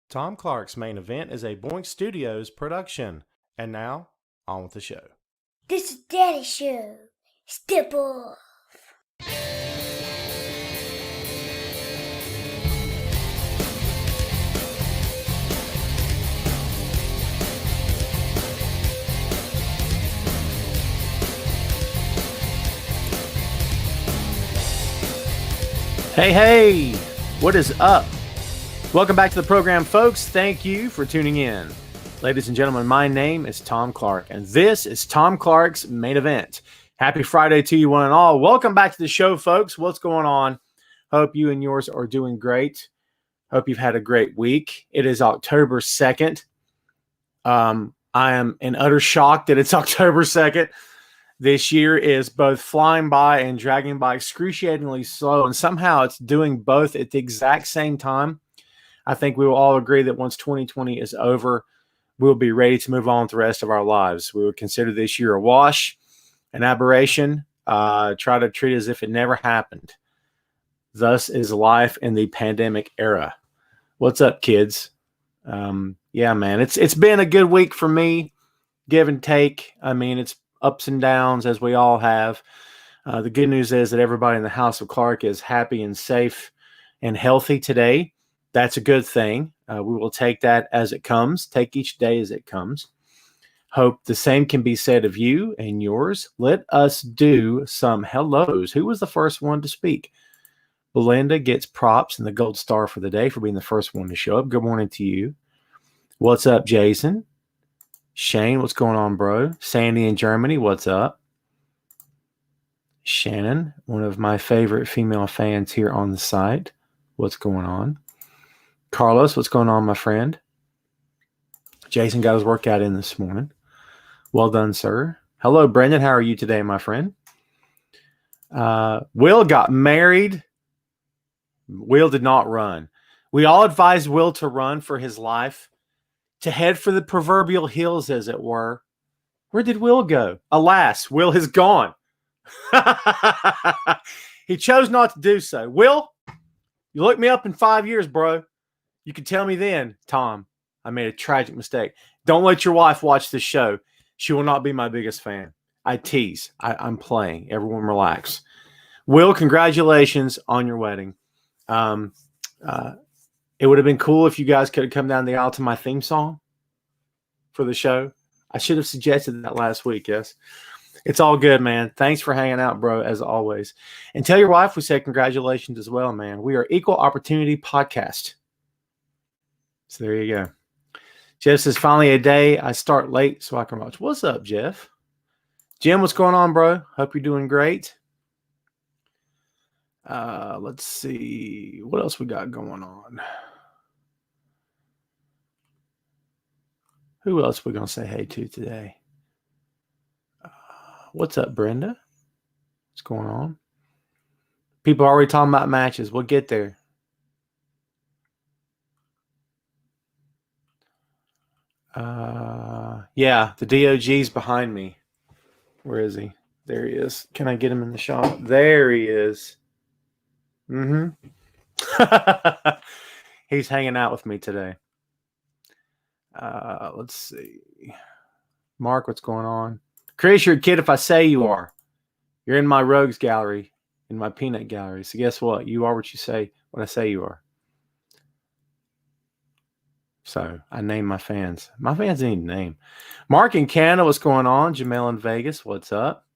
Tom Clark's Main Event is a Boink Studios production. And now, on with the show. This is Daddy Show. Step off. Hey, what is up? Welcome back to the program, folks. Thank you for tuning in. Ladies and gentlemen, my name is Tom Clark, and this is Tom Clark's Main Event. Happy Friday to you one and all. Welcome back to the show, folks. What's going on? Hope you and yours are doing great. Hope you've had a great week. It is October 2nd. I am in utter shock that it's October 2nd. This year is both flying by and dragging by excruciatingly slow, and somehow it's doing both at the exact same time. I think we will all agree that once 2020 is over, we'll be ready to move on with the rest of our lives. We would consider this year a wash, an aberration, try to treat it as if it never happened. Thus is life in the pandemic era. What's up, kids? Yeah, man, it's been a good week for me, give and take. I mean, it's ups and downs as we all have. The good news is that everybody in the House of Clark is happy and safe and healthy today. That's a good thing. We will take that as it comes, take each day as it comes. Hope the same can be said of you and yours. Let us do some hellos. Who was the first one to speak? Belinda gets props and the gold star for the day for being the first one to show up. Good morning to you. What's up, Jason? Shane, what's going on, bro? Sandy in Germany, what's up? Shannon, one of my favorite female fans here on the site. What's going on? Carlos, what's going on, my friend? Jason got his workout in this morning. Well done, sir. Hello, Brendan. How are you today, my friend? Will got married. Will did not run. We all advised Will to run for his life, to head for the proverbial hills, as it were. Where did Will go? Alas, Will has gone. He chose not to do so. Will, you look me up in 5 years, bro. You can tell me then, Tom, I made a tragic mistake. Don't let your wife watch this show. She will not be my biggest fan. I tease. I'm playing. Everyone relax. Will, congratulations on your wedding. It would have been cool if you guys could have come down the aisle to my theme song for the show. I should have suggested that last week, yes. It's all good, man. Thanks for hanging out, bro, as always. And tell your wife we said congratulations as well, man. We are Equal Opportunity Podcast. So there you go. Jeff says, finally a day I start late so I can watch. What's up, Jeff? Jim, what's going on, bro? Hope you're doing great. Let's see. What else we got going on? Who else are we going to say hey to today? What's up, Brenda? What's going on? People are already talking about matches. We'll get there. Yeah, the DOG's behind me. Where is he? There he is. Can I get him in the shot? There he is. He's hanging out with me today. Let's see. Mark, what's going on? Chris, you're a kid if I say you are. You're in my rogues gallery, in my peanut gallery. So guess what? You are what you say, what I say you are. So I name my fans. My fans need a name. Mark in Canada, what's going on? Jamel in Vegas, what's up?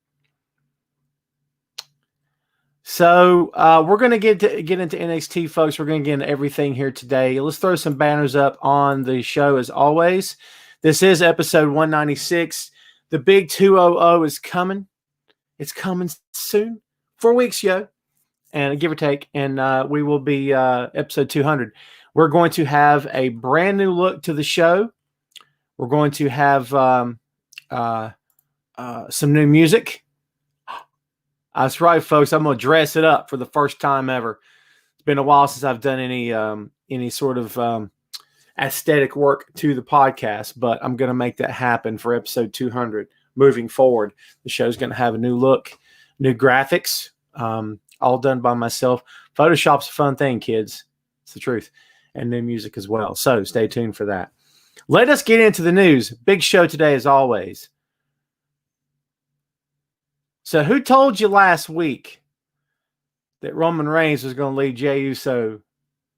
So we're going to get into NXT, folks. We're going to get into everything here today. Let's throw some banners up on the show as always. This is episode 196. The big 200 is coming. It's coming soon. 4 weeks, yo. And give or take. And we will be episode 200. We're going to have a brand new look to the show. We're going to have some new music. That's right, folks. I'm going to dress it up for the first time ever. It's been a while since I've done any sort of aesthetic work to the podcast, but I'm going to make that happen for episode 200 moving forward. The show's going to have a new look, new graphics, all done by myself. Photoshop's a fun thing, kids. It's the truth. and new music as well. So stay tuned for that. Let us get into the news. Big show today, as always. So who told you last week that Roman Reigns was going to leave Jey Uso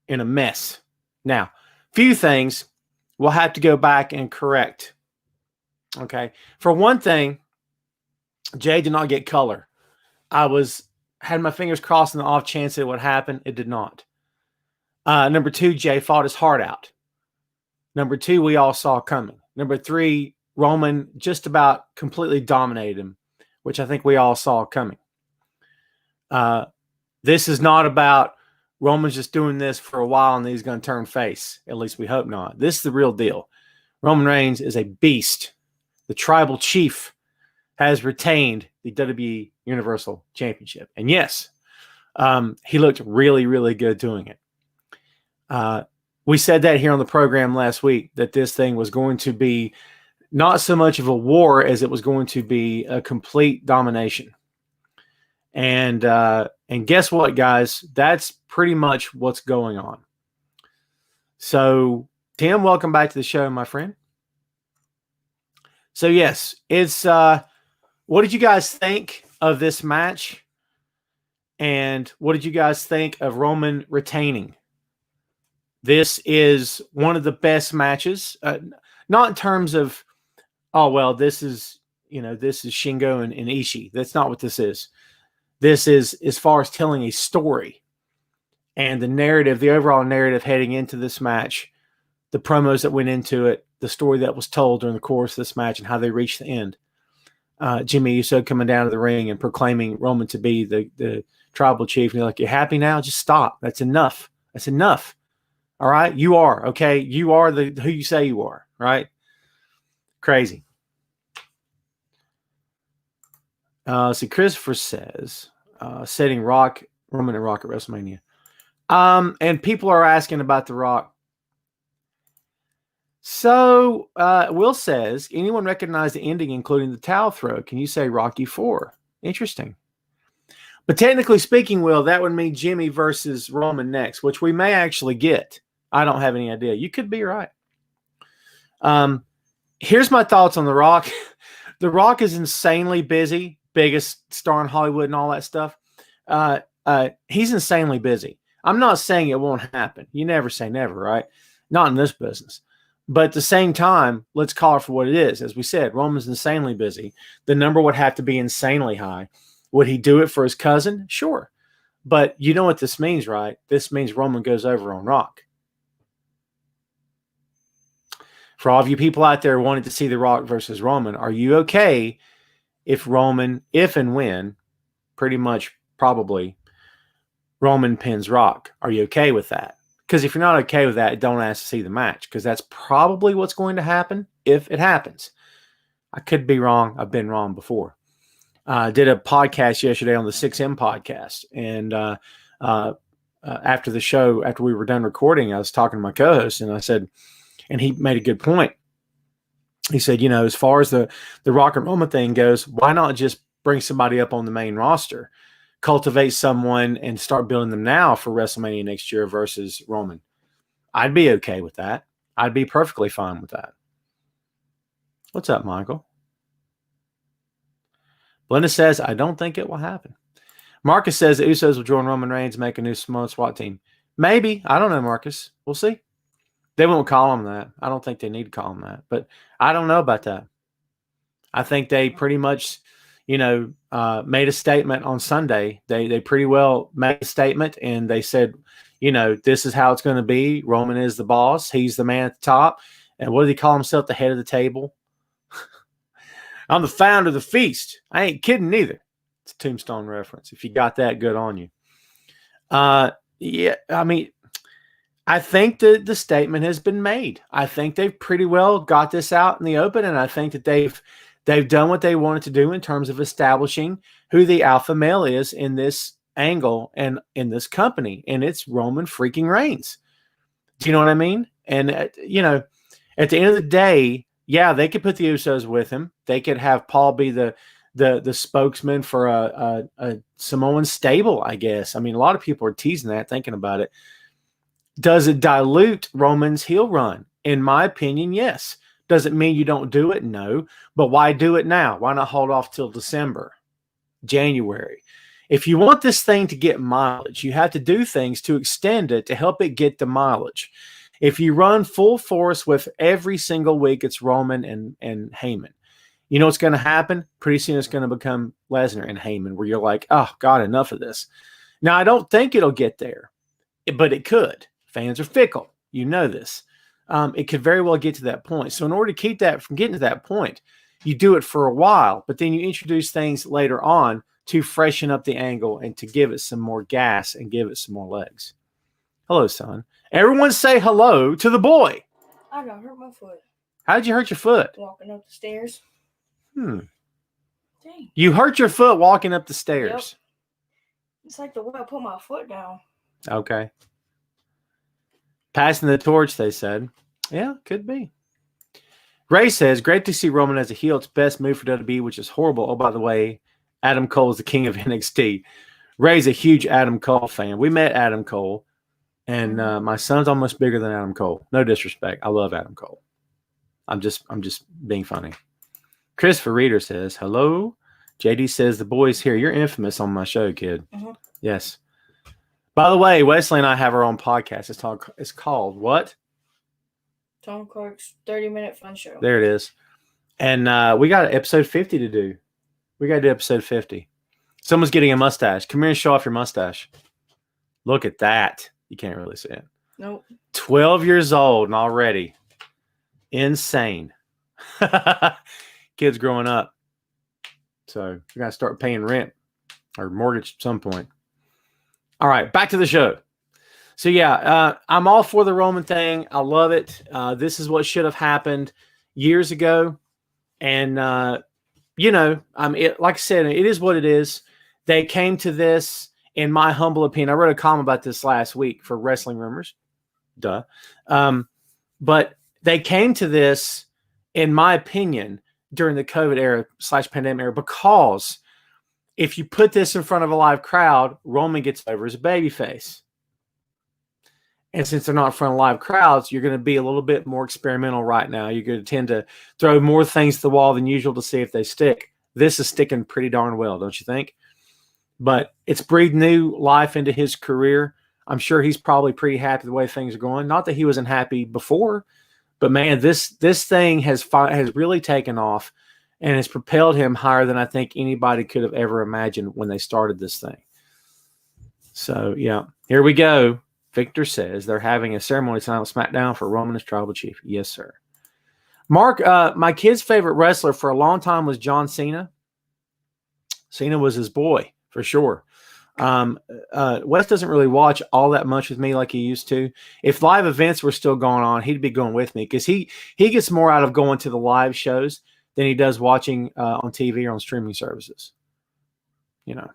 in a mess? Now, few things we'll have to go back and correct. Okay. For one thing, Jey did not get color. I had my fingers crossed on the off chance it would happen. It did not. Number two, Jey fought his heart out. Number two, we all saw coming. Number three, Roman just about completely dominated him, which I think we all saw coming. This is not about Roman's just doing this for a while and he's going to turn face. At least we hope not. This is the real deal. Roman Reigns is a beast. The tribal chief has retained the WWE Universal Championship. And yes, he looked really, really good doing it. We said that here on the program last week, that this thing was going to be not so much of a war as it was going to be a complete domination. And guess what, guys? That's pretty much what's going on. So, Tim, welcome back to the show, my friend. So, yes, it's what did you guys think of this match? And what did you guys think of Roman retaining? This is one of the best matches, not in terms of, oh, well, this is Shingo and Ishii. That's not what this is. This is as far as telling a story and the narrative, the overall narrative heading into this match, the promos that went into it, the story that was told during the course of this match and how they reached the end. Jimmy Uso coming down to the ring and proclaiming Roman to be the tribal chief. And you're like, you happy now? Just stop. That's enough. That's enough. All right. You are. Okay. You are who you say you are. Right. Crazy. See, Christopher says, setting Roman and Rock at WrestleMania. And people are asking about The Rock. So, Will says, anyone recognize the ending, including the towel throw? Can you say Rocky 4? Interesting. But technically speaking, Will, that would mean Jimmy versus Roman next, which we may actually get. I don't have any idea. You could be right. Here's my thoughts on The Rock. The Rock is insanely busy. Biggest star in Hollywood and all that stuff. He's insanely busy. I'm not saying it won't happen. You never say never, right? Not in this business. But at the same time, let's call it for what it is. As we said, Roman's insanely busy. The number would have to be insanely high. Would he do it for his cousin? Sure. But you know what this means, right? This means Roman goes over on Rock. For all of you people out there wanting to see The Rock versus Roman, are you okay if and when, pretty much probably, Roman pins Rock? Are you okay with that? Because if you're not okay with that, don't ask to see the match, because that's probably what's going to happen if it happens. I could be wrong. I've been wrong before. I did a podcast yesterday on the 6M podcast, and after the show, after we were done recording, I was talking to my co-host, and I said, and he made a good point. He said, as far as the Rock and Roman thing goes, why not just bring somebody up on the main roster? Cultivate someone and start building them now for WrestleMania next year versus Roman. I'd be okay with that. I'd be perfectly fine with that. What's up, Michael? Belinda says, I don't think it will happen. Marcus says the Usos will join Roman Reigns and make a new Samoan SWAT team. Maybe. I don't know, Marcus. We'll see. They won't call him that. I don't think they need to call him that. But I don't know about that. I think they pretty much made a statement on Sunday. They pretty well made a statement, and they said, this is how it's going to be. Roman is the boss. He's the man at the top. And what did he call himself? The head of the table. I'm the founder of the feast. I ain't kidding either. It's a Tombstone reference. If you got that, good on you. Yeah, I mean, I think the statement has been made. I think they've pretty well got this out in the open, and I think that they've done what they wanted to do in terms of establishing who the alpha male is in this angle and in this company, and it's Roman freaking Reigns. Do you know what I mean? And, at the end of the day, yeah, they could put the Usos with him. They could have Paul be the spokesman for a Samoan stable, I guess. I mean, a lot of people are teasing that, thinking about it. Does it dilute Roman's heel run? In my opinion, yes. Does it mean you don't do it? No. But why do it now? Why not hold off till December, January? If you want this thing to get mileage, you have to do things to extend it to help it get the mileage. If you run full force with every single week, it's Roman and Heyman. You know what's going to happen? Pretty soon it's going to become Lesnar and Heyman, where you're like, oh, God, enough of this. Now, I don't think it'll get there, but it could. Fans are fickle. You know this. It could very well get to that point. So in order to keep that from getting to that point, you do it for a while, but then you introduce things later on to freshen up the angle and to give it some more gas and give it some more legs. Hello, son. Everyone say hello to the boy. I got hurt my foot. How did you hurt your foot? Walking up the stairs. Dang. Dang. You hurt your foot walking up the stairs. Yep. It's like the way I put my foot down. Okay. Passing the torch, they said. Yeah, could be. Ray says, great to see Roman as a heel. It's best move for WWE, which is horrible. Oh, by the way, Adam Cole is the king of NXT. Ray's a huge Adam Cole fan. We met Adam Cole, and my son's almost bigger than Adam Cole. No disrespect. I love Adam Cole. I'm just being funny. Christopher Reeder says, hello. JD says, the boy's here. You're infamous on my show, kid. Mm-hmm. Yes. By the way, Wesley and I have our own podcast. It's called what? Tom Clark's 30-minute fun show. There it is. And we got episode 50 to do. We got to do episode 50. Someone's getting a mustache. Come here and show off your mustache. Look at that. You can't really see it. Nope. 12 years old and already. Insane. Kids growing up. So you got to start paying rent or mortgage at some point. All right, back to the show. So, yeah, I'm all for the Roman thing. I love it. This is what should have happened years ago. And, like I said, it is what it is. They came to this, in my humble opinion. I wrote a column about this last week for Wrestling Rumors. Duh. But they came to this, in my opinion, during the COVID era / pandemic era, because if you put this in front of a live crowd, Roman gets over as a babyface. And since they're not in front of live crowds, you're going to be a little bit more experimental right now. You're going to tend to throw more things to the wall than usual to see if they stick. This is sticking pretty darn well, don't you think? But it's breathed new life into his career. I'm sure he's probably pretty happy the way things are going. Not that he wasn't happy before, but man, this thing has really taken off and has propelled him higher than I think anybody could have ever imagined when they started this thing. So, yeah, here we go. Victor says they're having a ceremony tonight on SmackDown for Roman as Tribal Chief. Yes, sir. Mark, my kid's favorite wrestler for a long time was John Cena. Cena was his boy, for sure. Wes doesn't really watch all that much with me like he used to. If live events were still going on, he'd be going with me because he gets more out of going to the live shows than he does watching on TV or on streaming services. You know.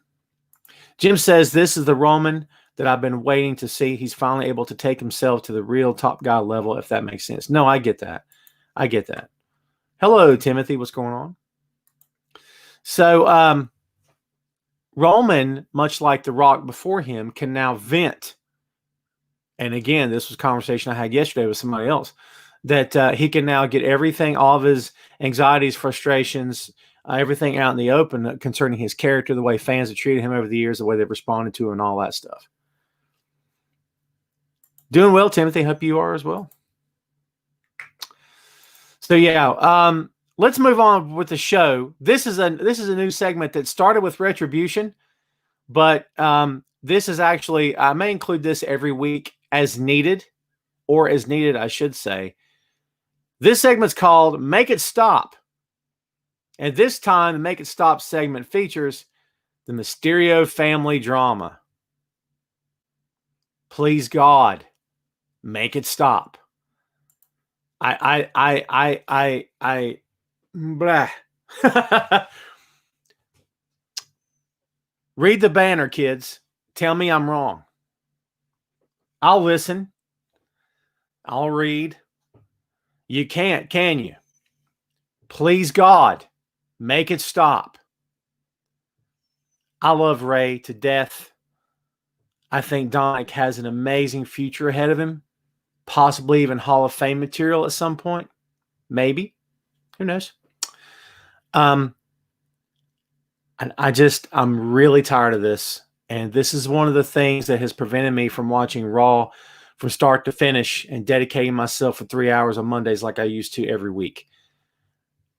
Jim says this is the Roman that I've been waiting to see. He's finally able to take himself to the real top guy level, if that makes sense. No, I get that. I get that. Hello, Timothy. What's going on? So, Roman, much like The Rock before him, can now vent. And again, this was a conversation I had yesterday with somebody else, that he can now get everything, all of his anxieties, frustrations, everything out in the open concerning his character, the way fans have treated him over the years, the way they've responded to him, and all that stuff. Doing well, Timothy. Hope you are as well. So, yeah, let's move on with the show. This is a new segment that started with Retribution, but this is actually, I may include this every week as needed, I should say. This segment's called Make It Stop. And this time, the Make It Stop segment features the Mysterio family drama. Please God, make it stop. Blah. Read the banner, kids. Tell me I'm wrong. I'll listen. I'll read. You can't, can you? Please God, make it stop. I love Ray to death. I think Dominic has an amazing future ahead of him, possibly even Hall of Fame material at some point. Maybe. Who knows? I'm really tired of this. And this is one of the things that has prevented me from watching Raw from start to finish and dedicating myself for 3 hours on Mondays like I used to every week.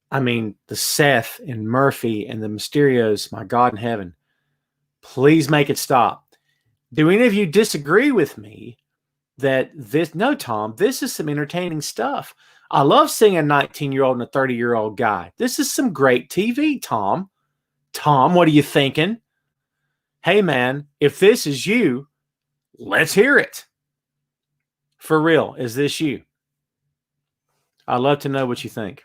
I mean, the Seth and Murphy and the Mysterios, my God in heaven, please make it stop. Do any of you disagree with me that this, no, Tom, this is some entertaining stuff. I love seeing a 19-year-old and a 30-year-old guy. This is some great TV, Tom. Tom, what are you thinking? Hey, man, if this is you, let's hear it. For real, is this you? I'd love to know what you think.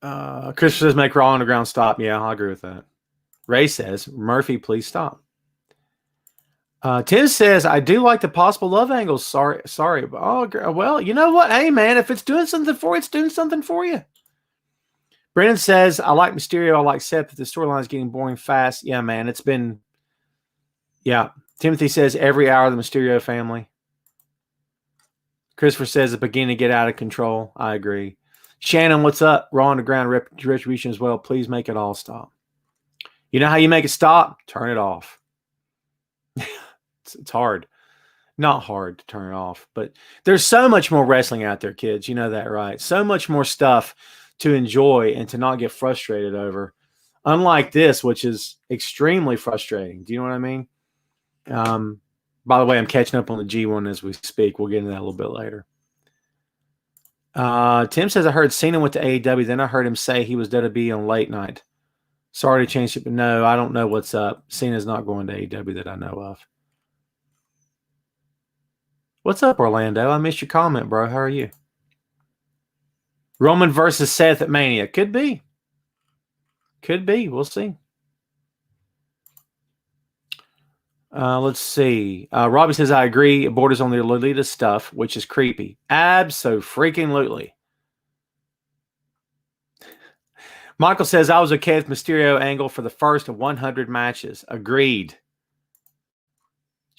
Christopher says, make Raw Underground stop. Yeah, I agree with that. Ray says, Murphy, please stop. Tim says, I do like the possible love angles. Sorry. Oh, well, you know what? Hey, man, if it's doing something for you, it's doing something for you. Brennan says, I like Mysterio. I like Seth, but the storyline is getting boring fast. Yeah, man, it's been, yeah. Timothy says, every hour of the Mysterio family. Christopher says, it's beginning to get out of control. I agree. Shannon, what's up? Raw Underground Retribution as well. Please make it all stop. You know how you make it stop? Turn it off. It's hard. Not hard to turn it off, but there's so much more wrestling out there, kids. You know that, right? So much more stuff to enjoy and to not get frustrated over. Unlike this, which is extremely frustrating. Do you know what I mean? By the way, I'm catching up on the G1 as we speak. We'll get into that a little bit later. Tim says, I heard Cena went to AEW. Then I heard him say he was WWE on late night. Sorry to change it, but no, I don't know what's up. Cena's not going to AEW that I know of. What's up, Orlando? I missed your comment, bro. How are you? Roman versus Seth at Mania. Could be. Could be. We'll see. Let's see. Robbie says, I agree. It borders on the Lolita stuff, which is creepy. Abso-freaking-lutely. Michael says, I was okay with Mysterio angle for the first 100 matches. Agreed.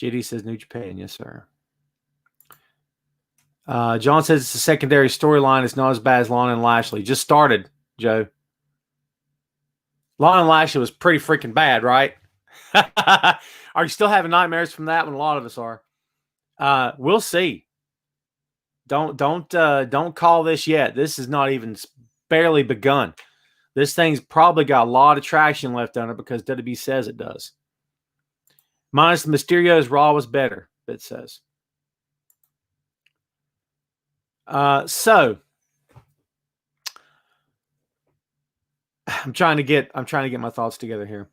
JD says, New Japan. Yes, sir. John says it's a secondary storyline. It's not as bad as Lana and Lashley. Just started, Joe. Lana and Lashley was pretty freaking bad, right? Are you still having nightmares from that one? A lot of us are. We'll see. Don't call this yet. This is not even barely begun. This thing's probably got a lot of traction left on it because WWE says it does. Minus the Mysterio's, Raw was better, it says. So I'm trying to get my thoughts together here.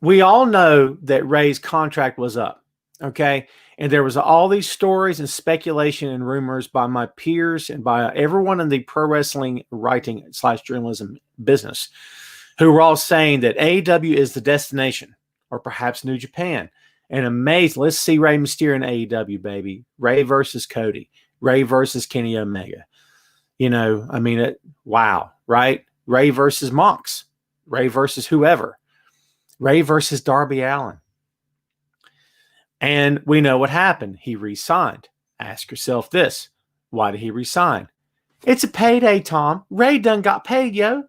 We all know that Ray's contract was up, okay? And there was all these stories and speculation and rumors by my peers and by everyone in the pro wrestling writing / journalism business who were all saying that AEW is the destination, or perhaps New Japan. And amazed, let's see Rey Mysterio in AEW, baby. Ray versus Cody. Ray versus Kenny Omega. You know, I mean, wow, right? Ray versus Mox. Ray versus whoever. Ray versus Darby Allin. And we know what happened. He re-signed. Ask yourself this. Why did he re-sign? It's a payday, Tom. Ray done got paid, yo.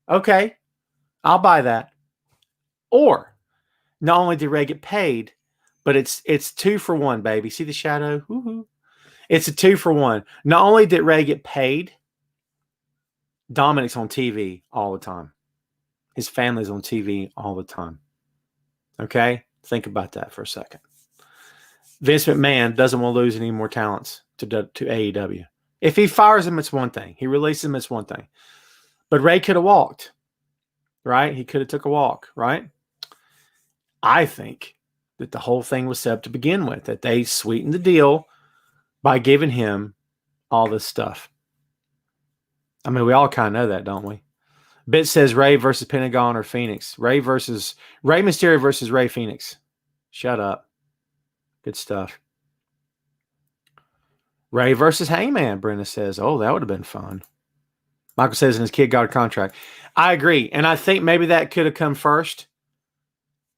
Okay, I'll buy that. Or, not only did Ray get paid, but it's 2 for 1, baby. See the shadow? Woo-hoo. It's a 2 for 1. Not only did Ray get paid, Dominic's on TV all the time. His family's on TV all the time. Okay? Think about that for a second. Vince McMahon doesn't want to lose any more talents to AEW. If he fires them, it's one thing. He releases them, it's one thing. But Ray could have walked, right? He could have took a walk, right? I think that the whole thing was set up to begin with, that they sweetened the deal by giving him all this stuff. I mean, we all kind of know that, don't we? Bit says Ray versus Pentagon or Phoenix. Ray Mysterio versus Ray Phoenix. Shut up. Good stuff. Ray versus Hangman, Brenda says. Oh, that would have been fun. Michael says, and his kid got a contract. I agree. And I think maybe that could have come first.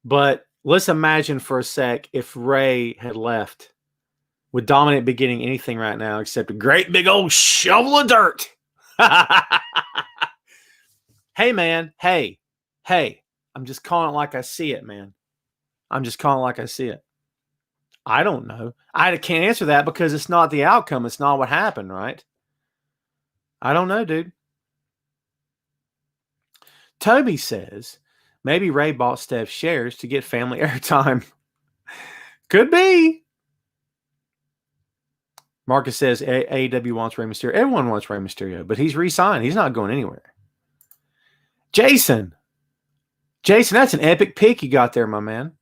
But let's imagine for a sec if Ray had left. Would Dominic be getting anything right now except a great big old shovel of dirt? Hey, man. Hey. I'm just calling it like I see it, man. I'm just calling it like I see it. I don't know. I can't answer that because it's not the outcome. It's not what happened, right? I don't know, dude. Toby says maybe Ray bought Steph's shares to get family airtime. Could be. Marcus says AEW wants Rey Mysterio. Everyone wants Rey Mysterio, but he's re-signed. He's not going anywhere. Jason, that's an epic pick you got there, my man.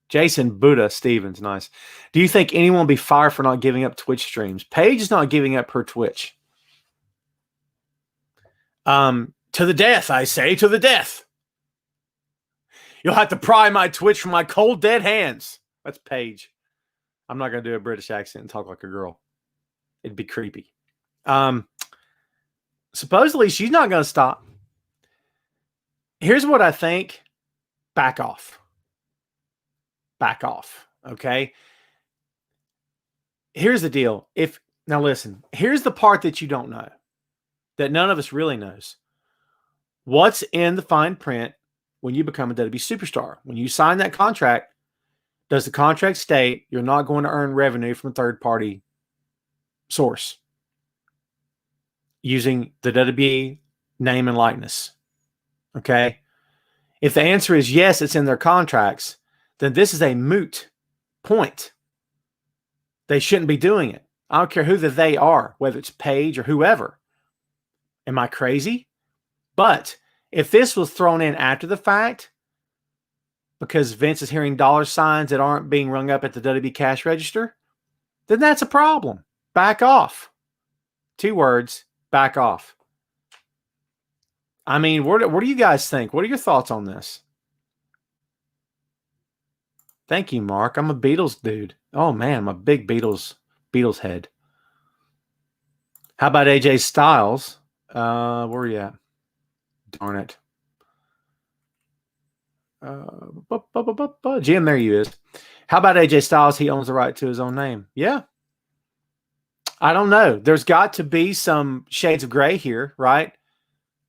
Jason Buddha Stevens, nice. Do you think anyone will be fired for not giving up Twitch streams? Paige is not giving up her Twitch. To the death, I say, to the death. You'll have to pry my Twitch from my cold, dead hands. That's Paige. I'm not going to do a British accent and talk like a girl. It'd be creepy. Supposedly, she's not going to stop. Here's what I think. Back off. Okay? Here's the deal. Now listen, here's the part that you don't know, that none of us really knows. What's in the fine print when you become a WWE superstar? When you sign that contract, does the contract state you're not going to earn revenue from a third-party source using the WWE name and likeness? Okay? If the answer is yes, it's in their contracts, then this is a moot point. They shouldn't be doing it. I don't care who the they are, whether it's Paige or whoever. Am I crazy? But if this was thrown in after the fact, because Vince is hearing dollar signs that aren't being rung up at the WWE cash register, then that's a problem. Back off. 2 words, back off. I mean, what do you guys think? What are your thoughts on this? Thank you, Mark. I'm a Beatles dude. Oh, man, I'm a big Beatles head. How about AJ Styles? Where are you at? Darn it. Jim, there you is. How about AJ Styles? He owns the right to his own name. Yeah. I don't know. There's got to be some shades of gray here, right?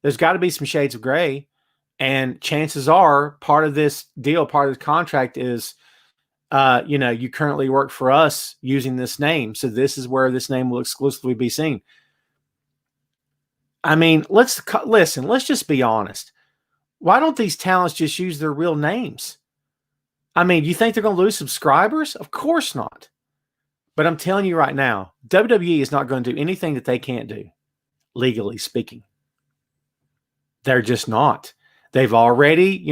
There's got to be some shades of gray. And chances are part of this deal, part of the contract is, you currently work for us using this name. So this is where this name will exclusively be seen. I mean, let's just be honest. Why don't these talents just use their real names? I mean, you think they're going to lose subscribers? Of course not. But I'm telling you right now, WWE is not going to do anything that they can't do, legally speaking. They're just not. They've already,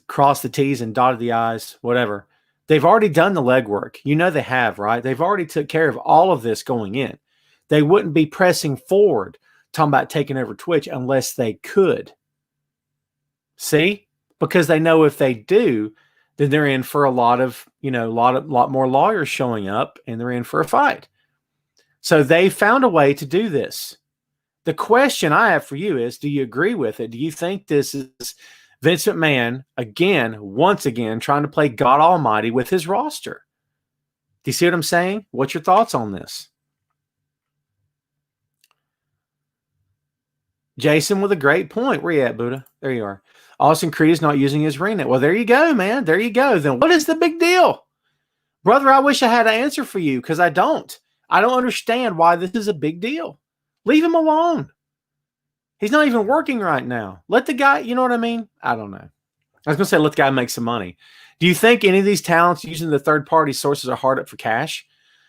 crossed the T's and dotted the I's, whatever. They've already done the legwork. They have, right? They've already took care of all of this going in. They wouldn't be pressing forward, talking about taking over Twitch unless they could. See? Because they know if they do, then they're in for a lot more lawyers showing up, and they're in for a fight. So they found a way to do this. The question I have for you is, do you agree with it? Do you think this is Vince McMahon, once again, trying to play God Almighty with his roster? Do you see what I'm saying? What's your thoughts on this? Jason with a great point. Where you at, Buddha? There you are. Austin Creed is not using his ring net. Well, there you go, man. There you go. Then what is the big deal? Brother, I wish I had an answer for you because I don't. I don't understand why this is a big deal. Leave him alone. He's not even working right now. Let the guy, you know what I mean? I don't know. I was going to say let the guy make some money. Do you think any of these talents using the third-party sources are hard up for cash?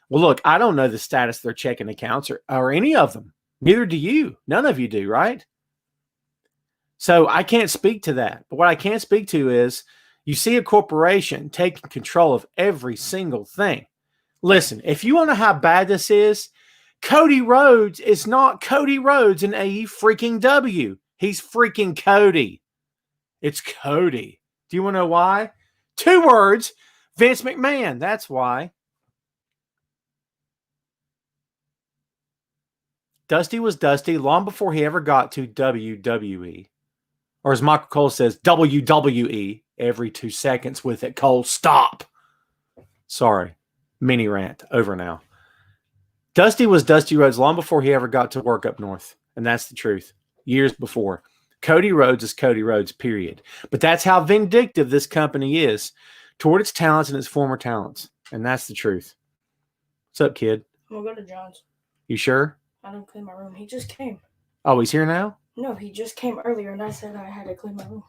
Well, look, I don't know the status of their checking accounts or any of them. Neither do you. None of you do, right? So I can't speak to that. But what I can speak to is you see a corporation taking control of every single thing. Listen, if you want to know how bad this is, Cody Rhodes is not Cody Rhodes in AE freaking W. He's freaking Cody. It's Cody. Do you want to know why? 2 words, Vince McMahon. That's why. Dusty was Dusty long before he ever got to WWE. Or as Michael Cole says, WWE every 2 seconds with it. Cole, stop. Sorry. Mini rant. Over now. Dusty was Dusty Rhodes long before he ever got to work up north. And that's the truth. Years before. Cody Rhodes is Cody Rhodes, period. But that's how vindictive this company is toward its talents and its former talents. And that's the truth. What's up, kid? I'm going to go to John's. You sure? I don't clean my room. He just came. Oh, he's here now? No, he just came earlier, and I said I had to clean my room.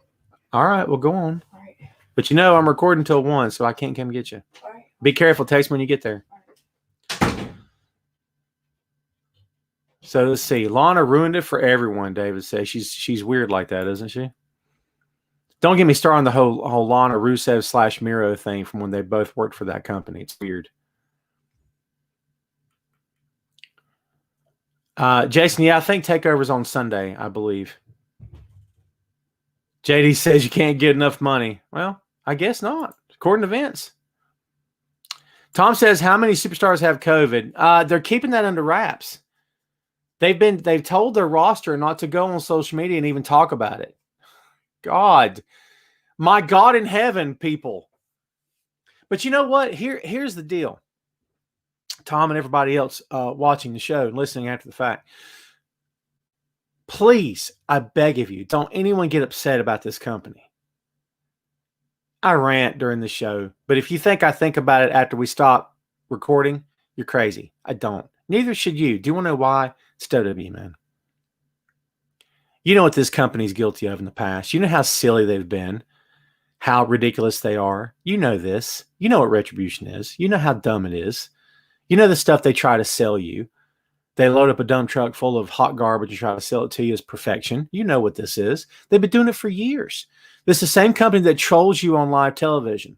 All right, well, go on. All right. But you know I'm recording until 1, so I can't come get you. All right. Be careful. Text me when you get there. So let's see. Lana ruined it for everyone, David says. She's weird like that, isn't she? Don't get me started on the whole Lana Rusev / Miro thing from when they both worked for that company. It's weird. Jason, yeah, I think TakeOver's on Sunday, I believe. JD says you can't get enough money. Well, I guess not, according to Vince. Tom says, how many superstars have COVID? They're keeping that under wraps. They've told their roster not to go on social media and even talk about it. God, my God in heaven, people. But you know what? Here's the deal. Tom and everybody else watching the show and listening after the fact. Please, I beg of you, don't anyone get upset about this company. I rant during the show, but if you think I think about it after we stop recording, you're crazy. I don't. Neither should you. Do you want to know why? It's WWE, man. You know what this company's guilty of in the past. You know how silly they've been, how ridiculous they are. You know this. You know what retribution is. You know how dumb it is. You know the stuff they try to sell you. They load up a dump truck full of hot garbage and try to sell it to you as perfection. You know what this is. They've been doing it for years. This is the same company that trolls you on live television,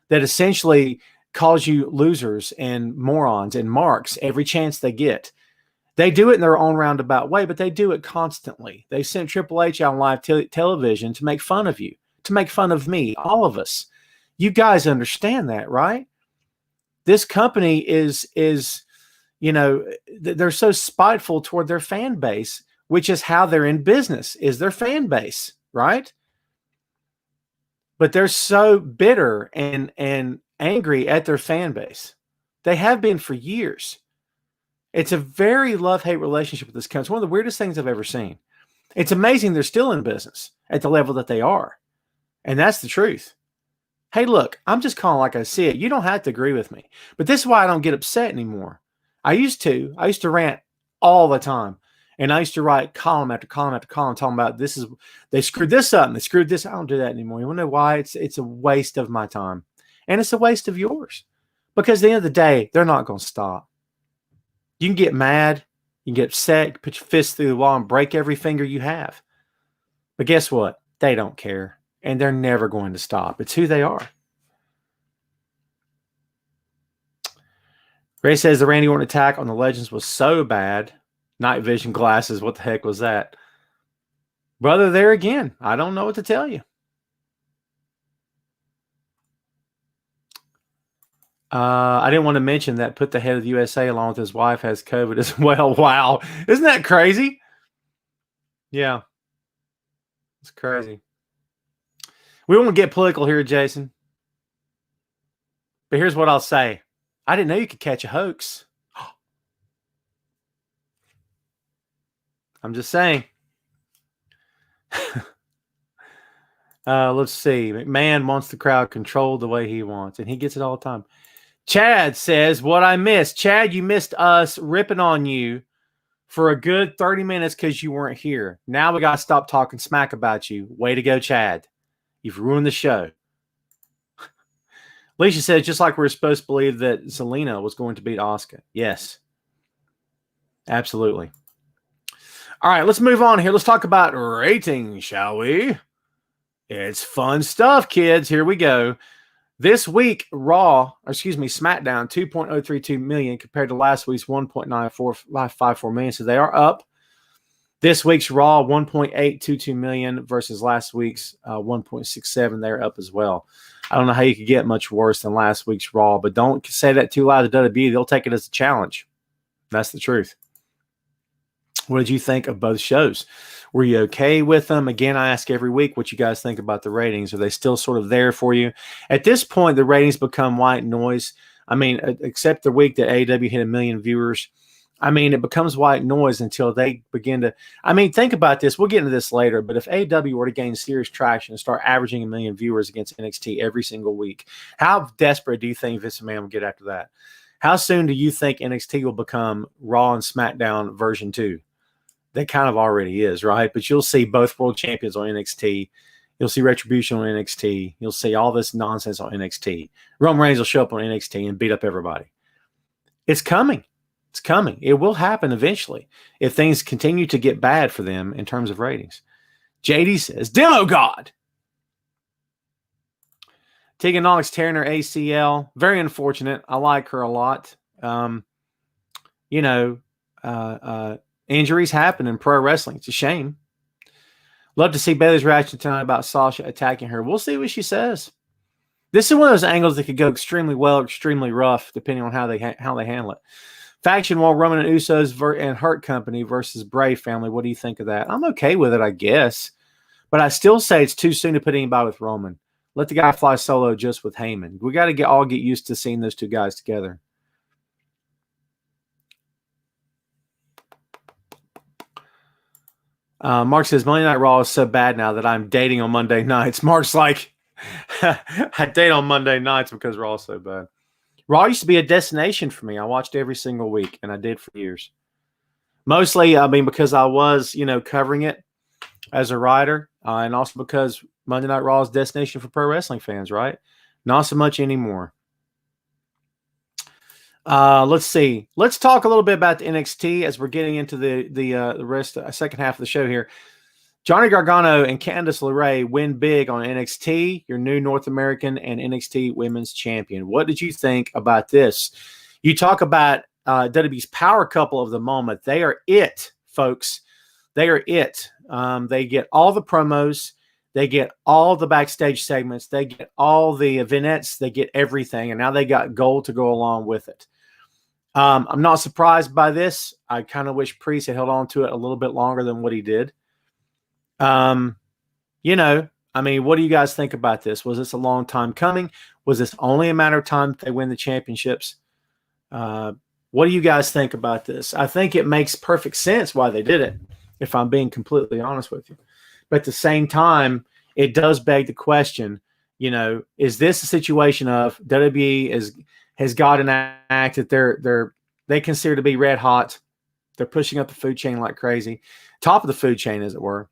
that essentially calls you losers and morons and marks every chance they get. They do it in their own roundabout way, but they do it constantly. They sent Triple H out on live television to make fun of you, to make fun of me, all of us. You guys understand that, right? This company is you know, they're so spiteful toward their fan base, which is how they're in business, is their fan base, right? But they're so bitter and angry at their fan base. They have been for years. It's a very love-hate relationship with this company. It's one of the weirdest things I've ever seen. It's amazing they're still in business at the level that they are. And that's the truth. Hey, look, I'm just calling like I see it. You don't have to agree with me. But this is why I don't get upset anymore. I used to rant all the time. And I used to write column after column after column talking about they screwed this up and they screwed this. I don't do that anymore. You want to know why? It's a waste of my time. And it's a waste of yours. Because at the end of the day, they're not going to stop. You can get mad, you can get upset, put your fist through the wall and break every finger you have. But guess what? They don't care. And they're never going to stop. It's who they are. Ray says the Randy Orton attack on the Legends was so bad. Night vision glasses, what the heck was that? Brother, there again. I don't know what to tell you. I didn't want to mention that put the head of the USA along with his wife has COVID as well. Wow. Isn't that crazy? Yeah. It's crazy. We won't get political here, Jason. But here's what I'll say. I didn't know you could catch a hoax. I'm just saying. Let's see. McMahon wants the crowd controlled the way he wants, and he gets it all the time. Chad says, what I missed. Chad, you missed us ripping on you for a good 30 minutes because you weren't here. Now we got to stop talking smack about you. Way to go, Chad. You've ruined the show. Alicia says, just like we're supposed to believe that Zelina was going to beat Asuka. Yes. Absolutely. All right, let's move on here. Let's talk about ratings, shall we? It's fun stuff, kids. Here we go. This week, SmackDown, 2.032 million compared to last week's 1.9454 million. So they are up. This week's Raw, 1.822 million versus last week's 1.67. They're up as well. I don't know how you could get much worse than last week's Raw, but don't say that too loud to WWE. They'll take it as a challenge. That's the truth. What did you think of both shows? Were you okay with them? Again, I ask every week what you guys think about the ratings. Are they still sort of there for you? At this point, the ratings become white noise. I mean, except the week that AEW hit 1 million viewers. I mean, it becomes white noise until they begin to. I mean, think about this. We'll get into this later. But if AEW were to gain serious traction and start averaging 1 million viewers against NXT every single week, how desperate do you think Vince McMahon will get after that? How soon do you think NXT will become Raw and SmackDown version 2? That kind of already is, right? But you'll see both world champions on NXT. You'll see Retribution on NXT. You'll see all this nonsense on NXT. Roman Reigns will show up on NXT and beat up everybody. It's coming. It's coming. It will happen eventually if things continue to get bad for them in terms of ratings. JD says, Demo God. Tegan Nox tearing her ACL. Very unfortunate. I like her a lot. Injuries happen in pro wrestling. It's a shame. Love to see Bayley's reaction tonight about Sasha attacking her. We'll see what she says. This is one of those angles that could go extremely well, extremely rough, depending on how they handle it. Faction War, Roman and Usos and Hurt Company versus Brave Family. What do you think of that? I'm okay with it, I guess. But I still say it's too soon to put anybody with Roman. Let the guy fly solo just with Heyman. We got to all get used to seeing those two guys together. Mark says, Monday Night Raw is so bad now that I'm dating on Monday nights. Mark's like, I date on Monday nights because Raw is so bad. Raw used to be a destination for me. I watched every single week, and I did for years. Mostly, I mean, because I was, covering it as a writer, and also because Monday Night Raw is a destination for pro wrestling fans, right? Not so much anymore. Let's see. Let's talk a little bit about the NXT as we're getting into the rest, second half of the show here. Johnny Gargano and Candice LeRae win big on NXT, your new North American and NXT Women's Champion. What did you think about this? You talk about WWE's power couple of the moment. They are it, folks. They are it. They get all the promos. They get all the backstage segments. They get all the vignettes. They get everything. And now they got gold to go along with it. I'm not surprised by this. I kind of wish Priest had held on to it a little bit longer than what he did. I mean, what do you guys think about this? Was this a long time coming? Was this only a matter of time that they win the championships? What do you guys think about this? I think it makes perfect sense why they did it, if I'm being completely honest with you. But at the same time, it does beg the question, is this a situation of WWE has got an act that they consider to be red hot? They're pushing up the food chain like crazy, top of the food chain, as it were.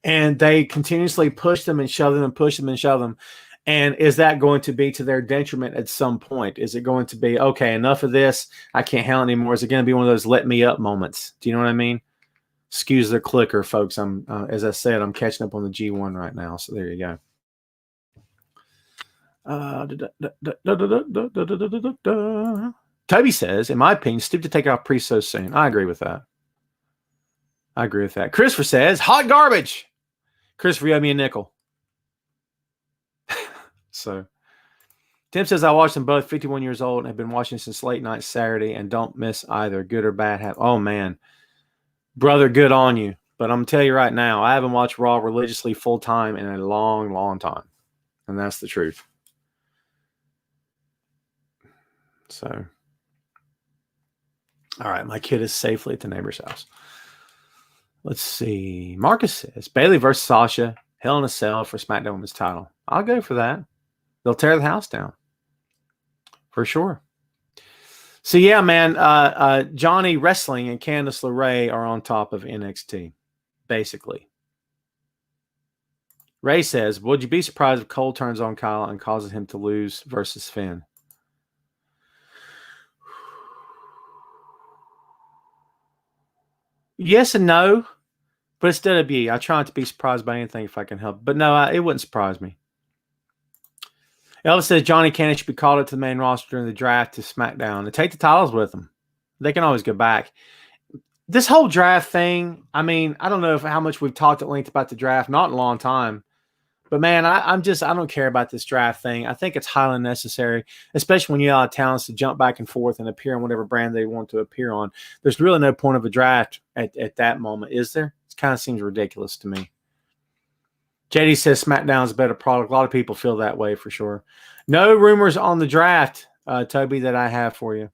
And they continuously push them and shove them and push them and shove them. And is that going to be to their detriment at some point? Is it going to be, okay, enough of this, I can't handle it anymore? Is it going to be one of those let me up moments? Do you know what I mean? Excuse the clicker, folks. I'm, as I said, I'm catching up on the G1 right now. So there you go. Toby says, in my opinion, stupid to take off Priest so soon. I agree with that. Christopher says, hot garbage. Christopher, you owe me a nickel. So, Tim says, I watched them both, 51 years old, and have been watching since late night Saturday and don't miss either. Good or bad. Oh, man. Brother, good on you. But I'm going to tell you right now, I haven't watched Raw religiously full time in a long, long time. And that's the truth. So, all right, my kid is safely at the neighbor's house. Let's see. Marcus says, Bayley versus Sasha, Hell in a Cell for SmackDown Women's title. I'll go for that. They'll tear the house down. For sure. So, yeah, man, Johnny Wrestling and Candice LeRae are on top of NXT, basically. Ray says, would you be surprised if Cole turns on Kyle and causes him to lose versus Finn? Yes and no, but it's WWE. I try not to be surprised by anything if I can help. But no, it wouldn't surprise me. Elvis says Johnny Candice should be called up to the main roster during the draft to SmackDown and take the titles with them. They can always go back. This whole draft thing, I mean, I don't know how much we've talked at length about the draft, not in a long time. But man, I don't care about this draft thing. I think it's highly necessary, especially when you allow talents to jump back and forth and appear on whatever brand they want to appear on. There's really no point of a draft at that moment, is there? It kind of seems ridiculous to me. JD says SmackDown is a better product. A lot of people feel that way for sure. No rumors on the draft, Toby, that I have for you.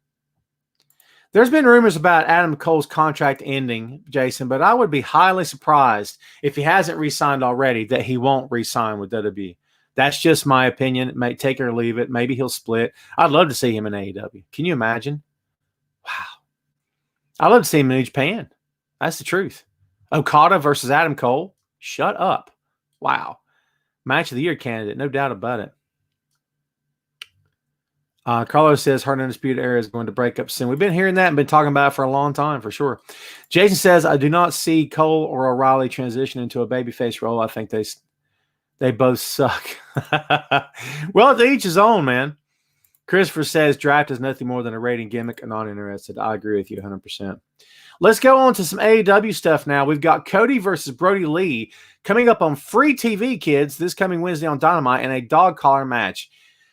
There's been rumors about Adam Cole's contract ending, Jason, but I would be highly surprised if he hasn't re-signed already that he won't re-sign with WWE. That's just my opinion. It may take it or leave it. Maybe he'll split. I'd love to see him in AEW. Can you imagine? Wow. I'd love to see him in New Japan. That's the truth. Okada versus Adam Cole. Shut up. Wow. Match of the year candidate. No doubt about it. Carlos says Hard Undisputed Era is going to break up soon. We've been hearing that and been talking about it for a long time, for sure. Jason says, I do not see Cole or O'Reilly transition into a babyface role. I think they both suck. Well, to each his own, man. Christopher says draft is nothing more than a rating gimmick. I'm not interested. I agree with you 100%. Let's go on to some AEW stuff now. We've got Cody versus Brody Lee coming up on free TV, kids, this coming Wednesday on Dynamite in a dog collar match.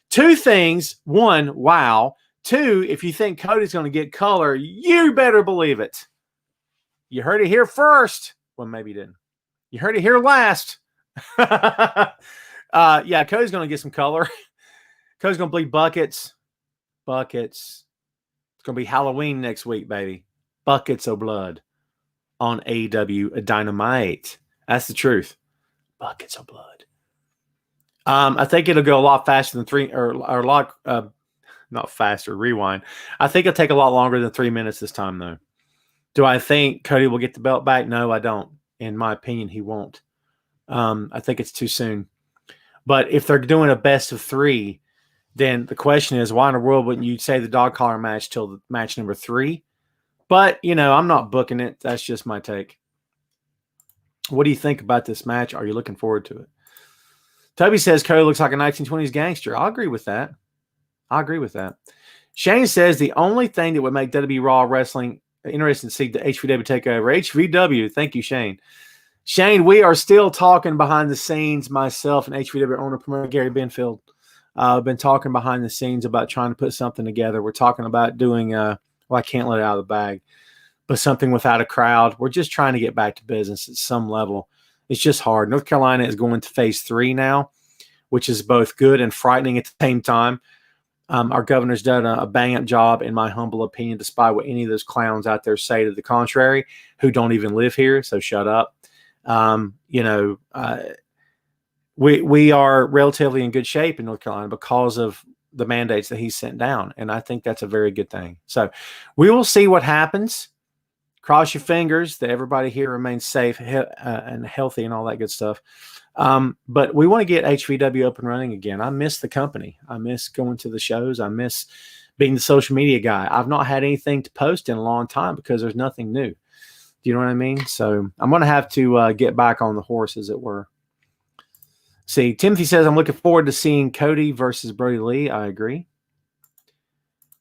Two things. One, wow. Two, if you think Cody's going to get color, you better believe it. You heard it here first. Well, maybe you didn't. You heard it here last. Yeah, Cody's going to get some color. Cody's going to bleed buckets. Buckets. It's going to be Halloween next week, baby. Buckets of blood on AEW Dynamite. That's the truth. Buckets of blood. I think it'll go a lot faster than a lot, not faster, rewind. I think it'll take a lot longer than 3 minutes this time, though. Do I think Cody will get the belt back? No, I don't. In my opinion, he won't. I think it's too soon. But if they're doing a best of three, then the question is, why in the world wouldn't you say the dog collar match till the match number 3? But, I'm not booking it. That's just my take. What do you think about this match? Are you looking forward to it? Toby says Cody looks like a 1920s gangster. I agree with that. Shane says the only thing that would make WWE Raw Wrestling interesting to see the HVW take over. HVW, thank you, Shane. Shane, we are still talking behind the scenes, myself and HVW owner promoter Gary Benfield. I've been talking behind the scenes about trying to put something together. We're talking about doing, I can't let it out of the bag, but something without a crowd. We're just trying to get back to business at some level. It's just hard. North Carolina is going to phase 3 now, which is both good and frightening at the same time. Our governor's done a bang-up job, in my humble opinion, despite what any of those clowns out there say to the contrary, who don't even live here, so shut up. We are relatively in good shape in North Carolina because of the mandates that he's sent down, and I think that's a very good thing. So we will see what happens. Cross your fingers that everybody here remains safe and healthy and all that good stuff. But we want to get HVW up and running again. I miss the company. I miss going to the shows. I miss being the social media guy. I've not had anything to post in a long time because there's nothing new. Do you know what I mean? So I'm going to have to get back on the horse, as it were. See, Timothy says, I'm looking forward to seeing Cody versus Brody Lee. I agree.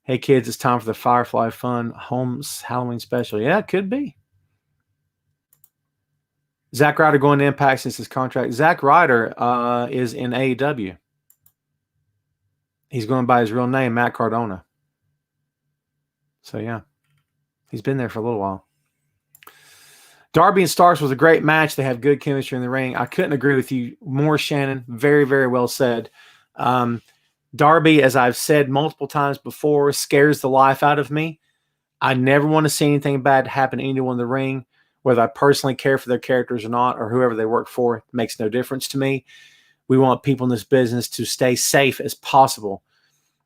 Hey, kids, it's time for the Firefly Fun Homes Halloween special. Yeah, it could be. Zack Ryder going to Impact since his contract. Zack Ryder is in AEW. He's going by his real name, Matt Cardona. So, yeah, he's been there for a little while. Darby and Starks was a great match. They have good chemistry in the ring. I couldn't agree with you more, Shannon. Very, very well said. Darby, as I've said multiple times before, scares the life out of me. I never want to see anything bad happen to anyone in the ring, whether I personally care for their characters or not, or whoever they work for. It makes no difference to me. We want people in this business to stay safe as possible.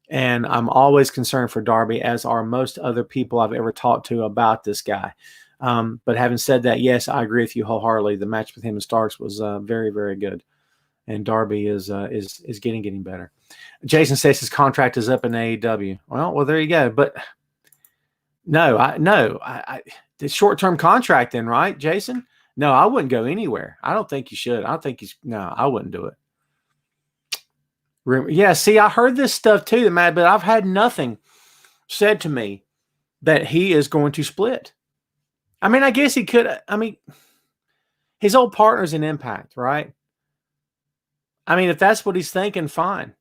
And I'm always concerned for Darby, as are most other people I've ever talked to about this guy. But having said that, yes, I agree with you wholeheartedly. The match with him and Starks was very, very good. And Darby is getting better. Jason says his contract is up in AEW. Well, there you go. But the short-term contract then, right, Jason? No, I wouldn't go anywhere. I don't think you should. I wouldn't do it. Yeah, see, I heard this stuff too, Matt, but I've had nothing said to me that he is going to split. I mean, I guess he could. I mean, his old partner's in Impact, right? I mean, if that's what he's thinking, fine.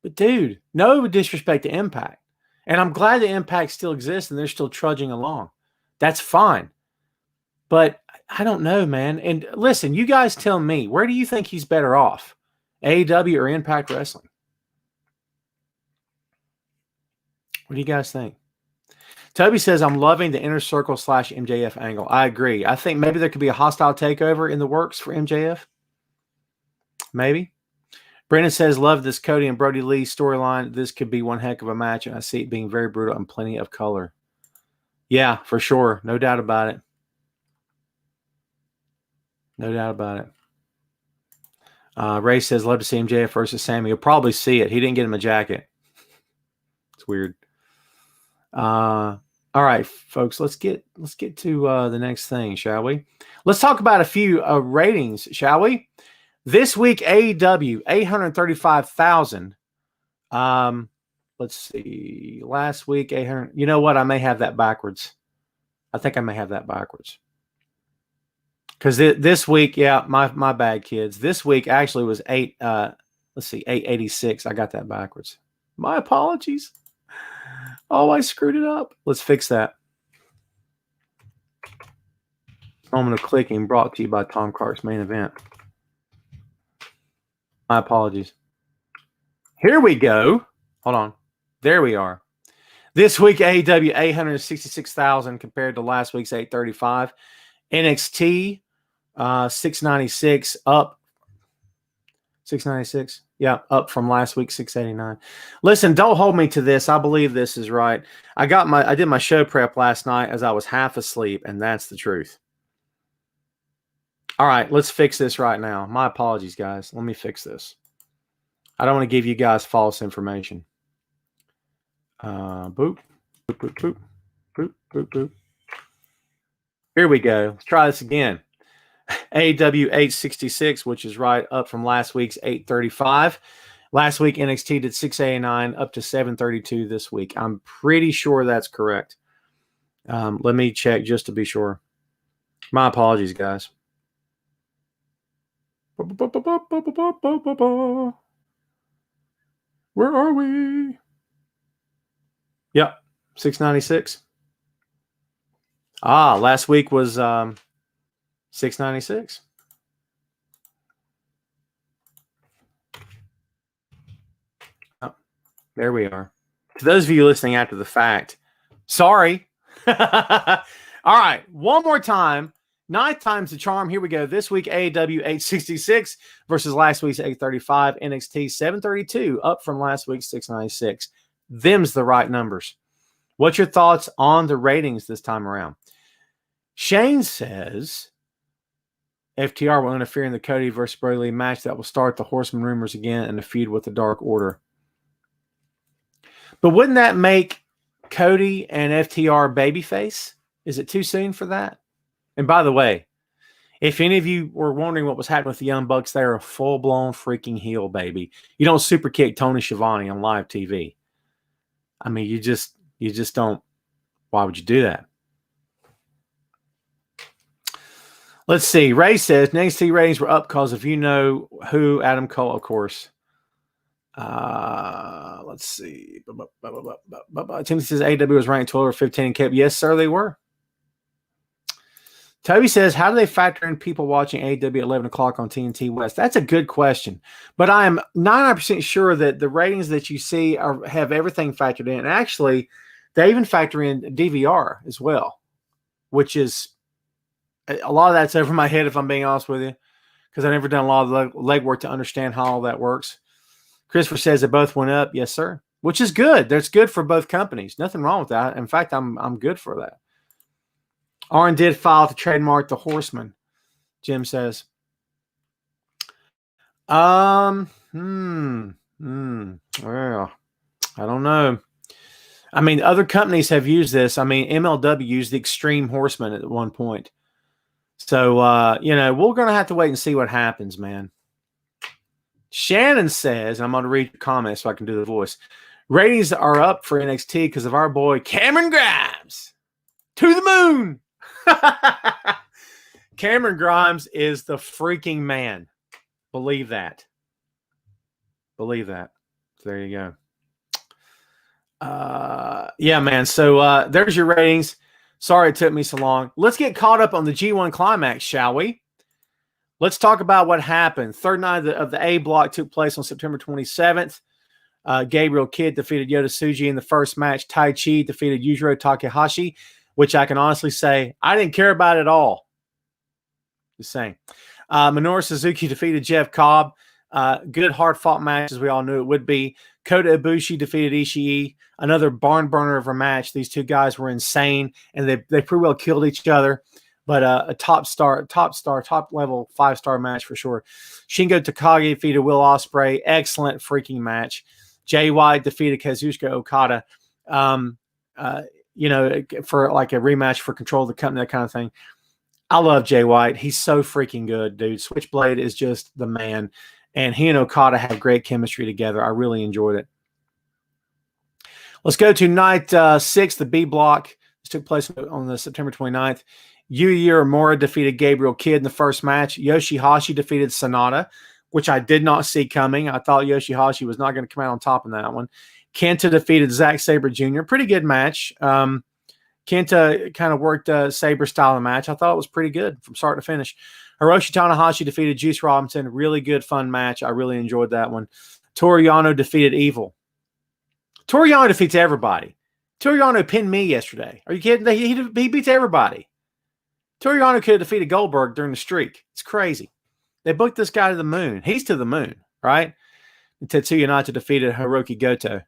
But dude, no disrespect to Impact. And I'm glad the Impact still exists and they're still trudging along. That's fine. But I don't know, man. And listen, you guys tell me, where do you think he's better off? AEW or Impact Wrestling? What do you guys think? Toby says, I'm loving the Inner Circle / MJF angle. I agree. I think maybe there could be a hostile takeover in the works for MJF. Maybe. Brandon says, love this Cody and Brody Lee storyline. This could be one heck of a match, and I see it being very brutal and plenty of color. Yeah, for sure. No doubt about it. No doubt about it. Ray says, love to see MJF versus Sammy. You'll probably see it. He didn't get him a jacket. It's weird. All right, folks, let's get to the next thing, shall we? Let's talk about a few ratings, shall we? This week, AEW, 835,000. Let's see. Last week, 800. You know what? I may have that backwards. I think I may have that backwards. Because this week, yeah, my bad, kids. This week actually was 886. I got that backwards. My apologies. Oh, I screwed it up. Let's fix that. Moment of clicking brought to you by Tom Clark's Main Event. My apologies. Here we go. Hold on. There we are. This week, AEW 866,000 compared to last week's 835. NXT 696 up. 696. Yeah, up from last week 689. Listen, don't hold me to this. I believe this is right. I did my show prep last night as I was half asleep, and that's the truth. All right, let's fix this right now. My apologies, guys. Let me fix this. I don't want to give you guys false information. Boop, boop, boop, boop, boop, boop, boop. Here we go. Let's try this again. AEW 866, which is right up from last week's 835. Last week, NXT did 689 up to 732 this week. I'm pretty sure that's correct. Let me check just to be sure. My apologies, guys. Where are we? Yep, 696. Last week was 696. Oh, there we are. To those of you listening after the fact, sorry. All right, one more time. 9 times the charm. Here we go. This week, AEW 866 versus last week's 835. NXT 732, up from last week's 696. Them's the right numbers. What's your thoughts on the ratings this time around? Shane says FTR will interfere in the Cody versus Brody Lee match that will start the Horseman rumors again and the feud with the Dark Order. But wouldn't that make Cody and FTR babyface? Is it too soon for that? And by the way, if any of you were wondering what was happening with the Young Bucks, they're a full-blown freaking heel, baby. You don't super kick Tony Schiavone on live TV. I mean, you just don't. Why would you do that? Let's see. Ray says NXT ratings were up because of you know who, Adam Cole, of course. Let's see. Timothy says AW was ranked 12 or 15 and kept. Yes, sir, they were. Toby says, how do they factor in people watching AEW at 11 o'clock on TNT West? That's a good question. But I am 99% sure that the ratings that you see have everything factored in. And actually, they even factor in DVR as well, which is a lot of that's over my head, if I'm being honest with you, because I've never done a lot of legwork to understand how all that works. Christopher says they both went up. Yes, sir. Which is good. That's good for both companies. Nothing wrong with that. In fact, I'm good for that. Arn did file to trademark the Horseman, Jim says. Well, I don't know. I mean, other companies have used this. I mean, MLW used the Extreme Horseman at one point. So, we're going to have to wait and see what happens, man. Shannon says, I'm going to read your comments so I can do the voice. Ratings are up for NXT because of our boy Cameron Grimes. To the moon. Cameron Grimes is the freaking man. Believe that. Believe that. So there you go. Yeah, man. So there's your ratings. Sorry it took me so long. Let's get caught up on the G1 Climax, shall we? Let's talk about what happened. Third night of the A block took place on September 27th. Gabriel Kidd defeated Yota Tsuji in the first match. Tai Chi defeated Yujiro Takahashi, which I can honestly say I didn't care about at all. Just saying. Minoru Suzuki defeated Jeff Cobb. Good, hard-fought match, as we all knew it would be. Kota Ibushi defeated Ishii. Another barn burner of a match. These two guys were insane, and they pretty well killed each other. But a top level 5-star match for sure. Shingo Takagi defeated Will Ospreay. Excellent freaking match. Jay White defeated Kazuchika Okada. For like a rematch for control of the company, that kind of thing. I love Jay White. He's so freaking good, dude. Switchblade is just the man. And he and Okada have great chemistry together. I really enjoyed it. Let's go to night 6, the B block. This took place on the September 29th. Yuya Uemura defeated Gabriel Kidd in the first match. Yoshihashi defeated Sonata, which I did not see coming. I thought Yoshihashi was not going to come out on top in that one. Kenta defeated Zack Sabre Jr. Pretty good match. Kenta kind of worked a Sabre style of match. I thought it was pretty good from start to finish. Hiroshi Tanahashi defeated Juice Robinson. Really good, fun match. I really enjoyed that one. Toru Yano defeated Evil. Toru Yano defeats everybody. Toru Yano pinned me yesterday. Are you kidding? He beats everybody. Toru Yano could have defeated Goldberg during the streak. It's crazy. They booked this guy to the moon. He's to the moon, right? And Tetsuya Naito defeated Hiroki Goto.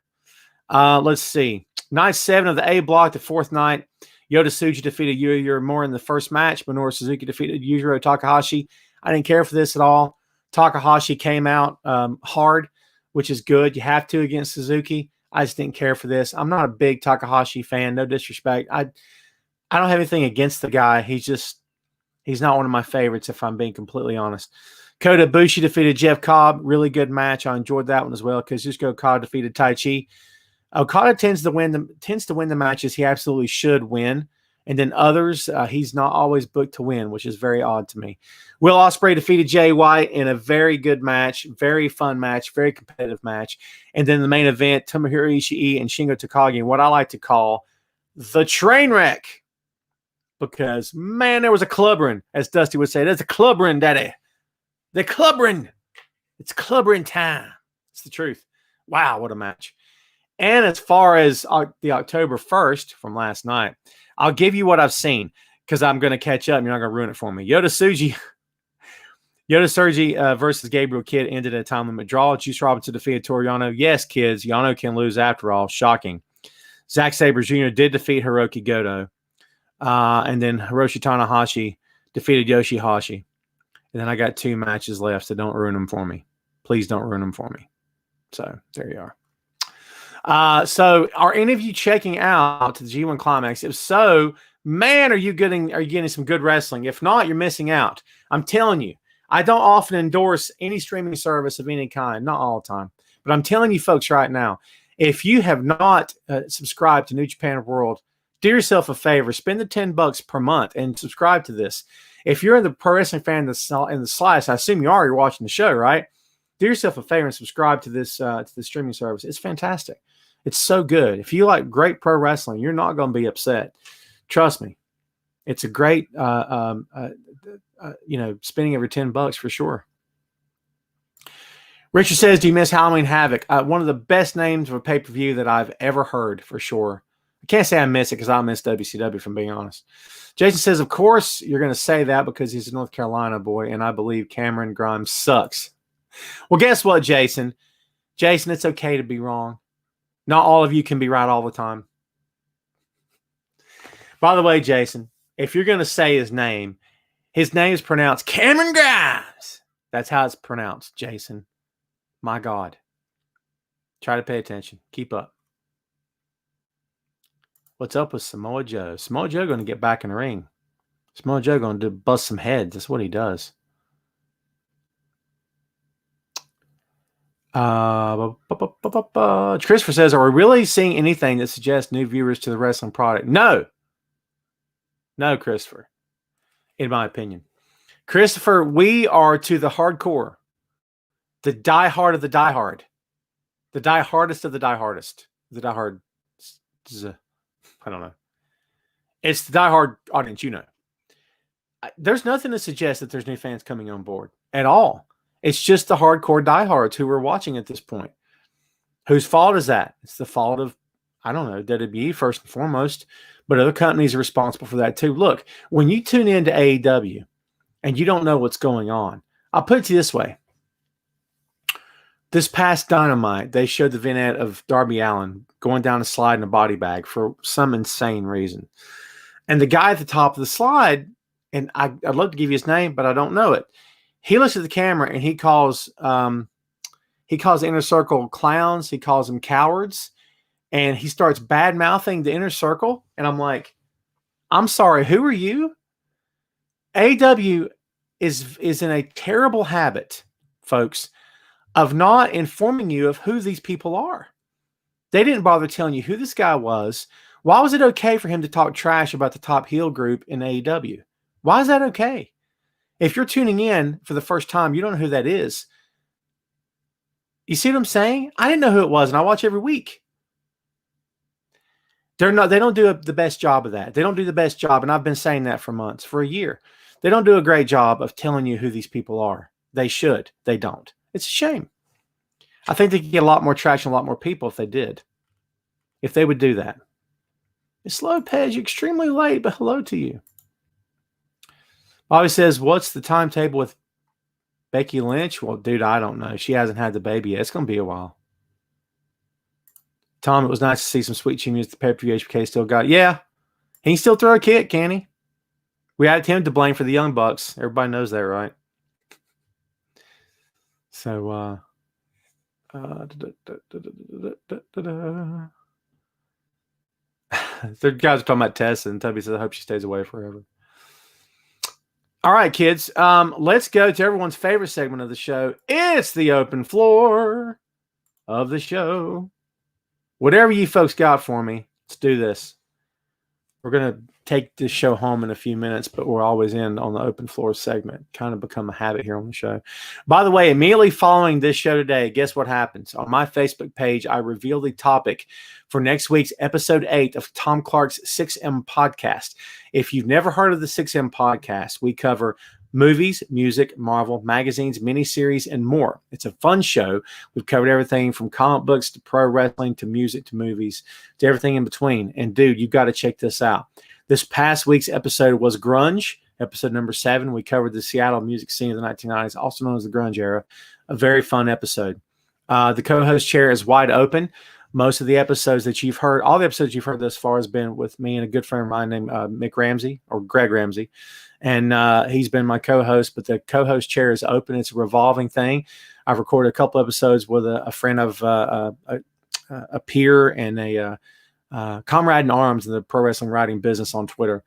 Let's see. Night 7 of the A block, the fourth night. Yota Tsuji defeated Yuya Uemura in the first match. Minoru Suzuki defeated Yujiro Takahashi. I didn't care for this at all. Takahashi came out hard, which is good. You have to against Suzuki. I just didn't care for this. I'm not a big Takahashi fan. No disrespect. I don't have anything against the guy. He's not one of my favorites, if I'm being completely honest. Kota Ibushi defeated Jeff Cobb. Really good match. I enjoyed that one as well. Kazuchika Okada defeated Tai Chi. Okada tends to win the matches he absolutely should win, and then others he's not always booked to win, which is very odd to me. Will Ospreay defeated Jay White in a very good match, very fun match, very competitive match, and then the main event: Tomohiro Ishii and Shingo Takagi, what I like to call the train wreck, because man, there was a clubbering, as Dusty would say. There's a clubbering, Daddy. The clubbering. It's clubbering time. It's the truth. Wow, what a match. And as far as the October 1st from last night, I'll give you what I've seen because I'm going to catch up and you're not going to ruin it for me. Yota Tsuji versus Gabriel Kidd ended in a time limit draw. Juice Robinson defeated Toru Yano. Yes, kids, Yano can lose after all. Shocking. Zack Sabre Jr. did defeat Hiroki Goto. And then Hiroshi Tanahashi defeated Yoshihashi. And then I got 2 matches left, so don't ruin them for me. Please don't ruin them for me. So there you are. So are any of you checking out the G1 Climax? If so, man, are you getting some good wrestling? If not, you're missing out. I'm telling you, I don't often endorse any streaming service of any kind, not all the time. But I'm telling you folks right now, if you have not subscribed to New Japan World, do yourself a favor, spend the $10 per month and subscribe to this. If you're the pro wrestling fan in the slice, I assume you are, you're watching the show, right? Do yourself a favor and subscribe to this streaming service. It's fantastic. It's so good. If you like great pro wrestling, you're not going to be upset. Trust me. It's a great, spending every $10 for sure. Richard says, do you miss Halloween Havoc? One of the best names of a pay-per-view that I've ever heard for sure. I can't say I miss it because I miss WCW, from being honest. Jason says, of course you're going to say that because he's a North Carolina boy, and I believe Cameron Grimes sucks. Well, guess what, Jason? Jason, it's okay to be wrong. Not all of you can be right all the time. By the way, Jason, if you're going to say his name is pronounced Cameron Grimes. That's how it's pronounced, Jason. My God. Try to pay attention. Keep up. What's up with Samoa Joe? Samoa Joe going to get back in the ring. Samoa Joe going to bust some heads. That's what he does. Christopher says, are we really seeing anything that suggests new viewers to the wrestling product? No, Christopher, in my opinion. Christopher, we are to the hardcore, the diehard of the diehard. The die-hardest of the die-hardest. The die-hard. I don't know. It's the die-hard audience, you know. There's nothing to suggest that there's new fans coming on board at all. It's just the hardcore diehards who are watching at this point. Whose fault is that? It's the fault of, I don't know, WWE first and foremost, but other companies are responsible for that too. Look, when you tune into AEW and you don't know what's going on, I'll put it to you this way. This past Dynamite, they showed the vignette of Darby Allin going down a slide in a body bag for some insane reason. And the guy at the top of the slide, and I'd love to give you his name, but I don't know it. He looks at the camera and he calls Inner Circle clowns. He calls them cowards. And he starts bad-mouthing the Inner Circle. And I'm like, I'm sorry, who are you? AEW is in a terrible habit, folks, of not informing you of who these people are. They didn't bother telling you who this guy was. Why was it okay for him to talk trash about the top heel group in AEW? Why is that okay? If you're tuning in for the first time, you don't know who that is. You see what I'm saying? I didn't know who it was, and I watch every week. They don't do the best job of that. They don't do the best job, and I've been saying that for months, for a year. They don't do a great job of telling you who these people are. They should. They don't. It's a shame. I think they could get a lot more traction, a lot more people if they did. If they would do that. It's Lopez. You're extremely late, but hello to you. Bobby says, what's the timetable with Becky Lynch? Well, dude, I don't know. She hasn't had the baby yet. It's going to be a while. Tom, it was nice to see some sweet chin music. The pay-per-view HBK still got it. Yeah. He can still throw a kick, can he? We had him to blame for the Young Bucks. Everybody knows that, right? So, the guys are talking about Tessa, and Tubby says, I hope she stays away forever. All right, kids. Let's go to everyone's favorite segment of the show. It's the open floor of the show. Whatever you folks got for me, let's do this. We're going to take this show home in a few minutes, but we're always in on the open floor segment. Kind of become a habit here on the show. By the way, immediately following this show today, guess what happens? On my Facebook page, I reveal the topic for next week's episode 8 of Tom Clark's 6M podcast. If you've never heard of the 6M podcast, we cover movies, music, Marvel, magazines, miniseries, and more. It's a fun show. We've covered everything from comic books to pro wrestling to music to movies to everything in between. And dude, you've got to check this out. This past week's episode was Grunge, episode number 7. We covered the Seattle music scene of the 1990s, also known as the grunge era. A very fun episode. The co-host chair is wide open. Most of the episodes that you've heard, all the episodes you've heard thus far has been with me and a good friend of mine named Mick Ramsey, or Greg Ramsey. And he's been my co-host, but the co-host chair is open. It's a revolving thing. I've recorded a couple episodes with a friend of a peer and a comrade in arms in the pro wrestling writing business on Twitter.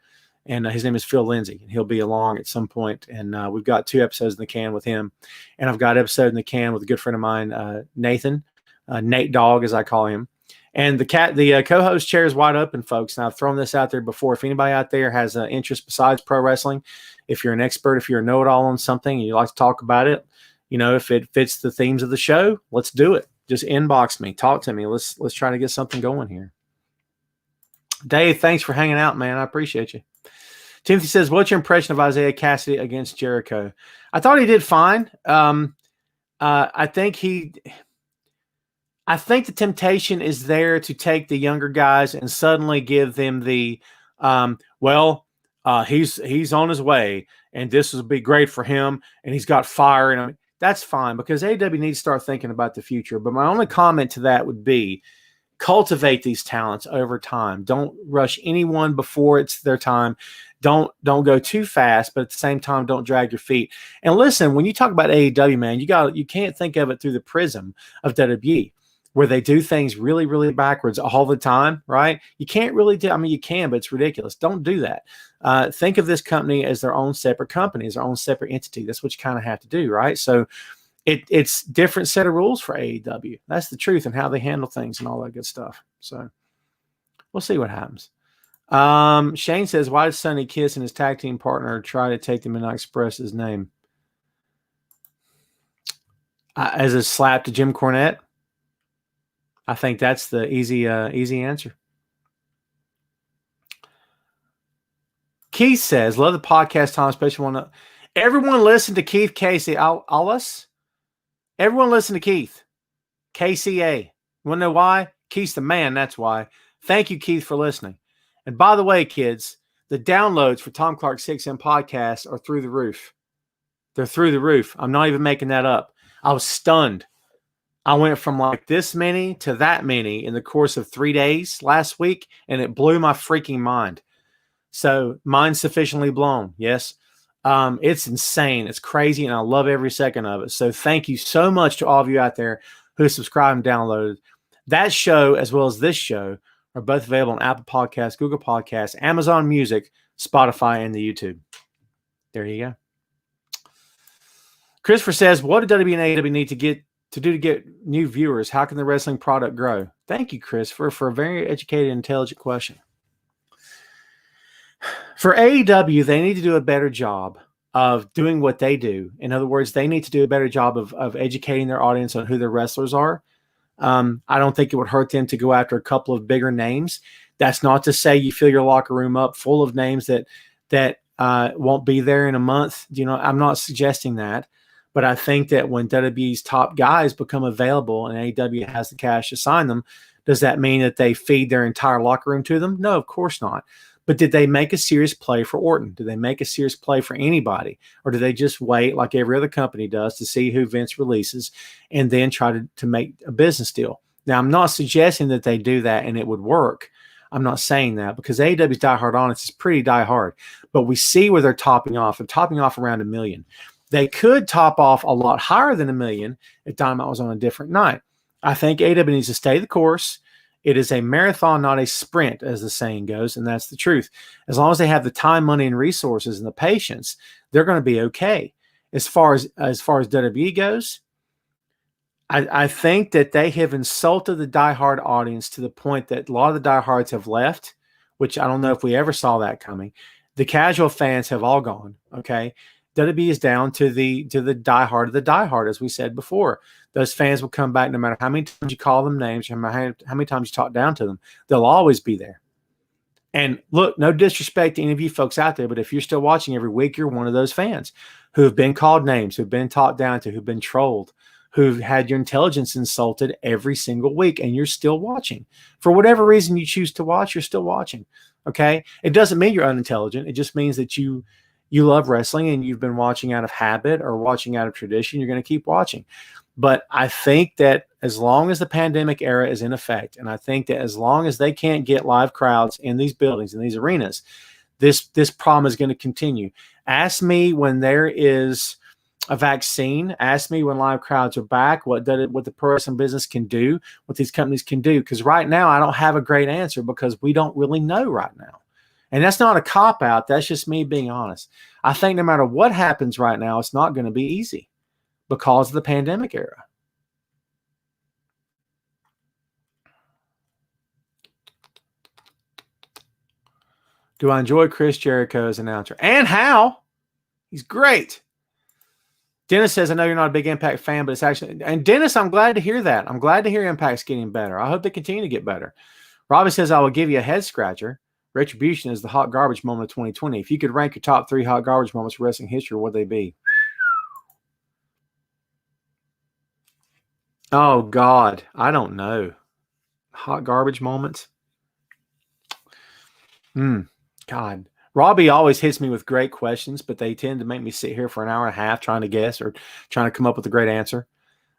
And his name is Phil Lindsay, and he'll be along at some point. And we've got 2 episodes in the can with him. And I've got an episode in the can with a good friend of mine, Nathan, Nate Dogg, as I call him. And the co-host chair is wide open, folks. And I've thrown this out there before. If anybody out there has an interest besides pro wrestling, if you're an expert, if you're a know-it-all on something and you like to talk about it, you know, if it fits the themes of the show, let's do it. Just inbox me, talk to me. Let's try to get something going here. Dave, thanks for hanging out, man. I appreciate you. Timothy says, what's your impression of Isaiah Cassidy against Jericho? I thought he did fine. I think the temptation is there to take the younger guys and suddenly give them the, he's on his way and this will be great for him and he's got fire. And that's fine because AEW needs to start thinking about the future. But my only comment to that would be cultivate these talents over time. Don't rush anyone before it's their time. Don't go too fast, but at the same time, don't drag your feet. And listen, when you talk about AEW, man, you can't think of it through the prism of WWE, where they do things really, really backwards all the time, right? You can't really do, I mean, you can, but it's ridiculous. Don't do that. Think of this company as their own separate company, as their own separate entity. That's what you kind of have to do, right? So it's different set of rules for AEW. That's the truth and how they handle things and all that good stuff. So we'll see what happens. Shane says, why did Sonny Kiss and his tag team partner try to take the Midnight Express's name? As a slap to Jim Cornette? I think that's the easy answer. Keith says, love the podcast, Tom, especially one. Everyone listen to Keith Casey. Allis. Everyone listen to Keith. KCA. You want to know why? Keith's the man, that's why. Thank you, Keith, for listening. And by the way, kids, the downloads for Tom Clark 6M podcast are through the roof. They're through the roof. I'm not even making that up. I was stunned. I went from like this many to that many in the course of 3 days last week, and it blew my freaking mind. So mine's sufficiently blown. Yes. It's insane. It's crazy. And I love every second of it. So thank you so much to all of you out there who subscribe and downloaded. That show, as well as this show, are both available on Apple Podcasts, Google Podcasts, Amazon Music, Spotify, and the YouTube. There you go. Christopher says, what did WWE and AEW need to get new viewers? How can the wrestling product grow? Thank you, Christopher, for a very educated, intelligent question. For AEW, they need to do a better job of doing what they do. In other words, they need to do a better job of educating their audience on who their wrestlers are. I don't think it would hurt them to go after a couple of bigger names. That's not to say you fill your locker room up full of names that won't be there in a month. You know, I'm not suggesting that. But I think that when WWE's top guys become available and AEW has the cash to sign them, does that mean that they feed their entire locker room to them? No, of course not. But did they make a serious play for Orton? Did they make a serious play for anybody? Or do they just wait like every other company does to see who Vince releases and then try to make a business deal? Now, I'm not suggesting that they do that and it would work. I'm not saying that because AEW's Die Hard Honest is pretty die hard. But we see where they're topping off. They're topping off around $1 million. They could top off a lot higher than $1 million if Dynamite was on a different night. I think AEW needs to stay the course. It is a marathon, not a sprint, as the saying goes, and that's the truth. As long as they have the time, money, and resources and the patience, they're going to be okay. As far as WWE goes, I think that they have insulted the diehard audience to the point that a lot of the diehards have left, which I don't know if we ever saw that coming. The casual fans have all gone, okay? WWE is down to the diehard of the diehard, as we said before. Those fans will come back no matter how many times you call them names, how many times you talk down to them. They'll always be there. And look, no disrespect to any of you folks out there, but if you're still watching every week, you're one of those fans who have been called names, who've been talked down to, who've been trolled, who've had your intelligence insulted every single week, and you're still watching. For whatever reason you choose to watch, you're still watching. Okay? It doesn't mean you're unintelligent. It just means that you love wrestling and you've been watching out of habit or watching out of tradition. You're going to keep watching. But I think that as long as the pandemic era is in effect, and I think that as long as they can't get live crowds in these buildings, in these arenas, this problem is going to continue. Ask me when there is a vaccine. Ask me when live crowds are back, what the pro wrestling business can do, what these companies can do. Because right now, I don't have a great answer because we don't really know right now. And that's not a cop-out. That's just me being honest. I think no matter what happens right now, it's not going to be easy because of the pandemic era. Do I enjoy Chris Jericho as an announcer? And how? He's great. Dennis says, I know you're not a big Impact fan, but it's actually... And Dennis, I'm glad to hear that. I'm glad to hear Impact's getting better. I hope they continue to get better. Robbie says, I will give you a head scratcher. Retribution is the hot garbage moment of 2020. If you could rank your top 3 hot garbage moments for wrestling history, what would they be? Oh, God. I don't know. Hot garbage moments? God. Robbie always hits me with great questions, but they tend to make me sit here for an hour and a half trying to guess or trying to come up with a great answer.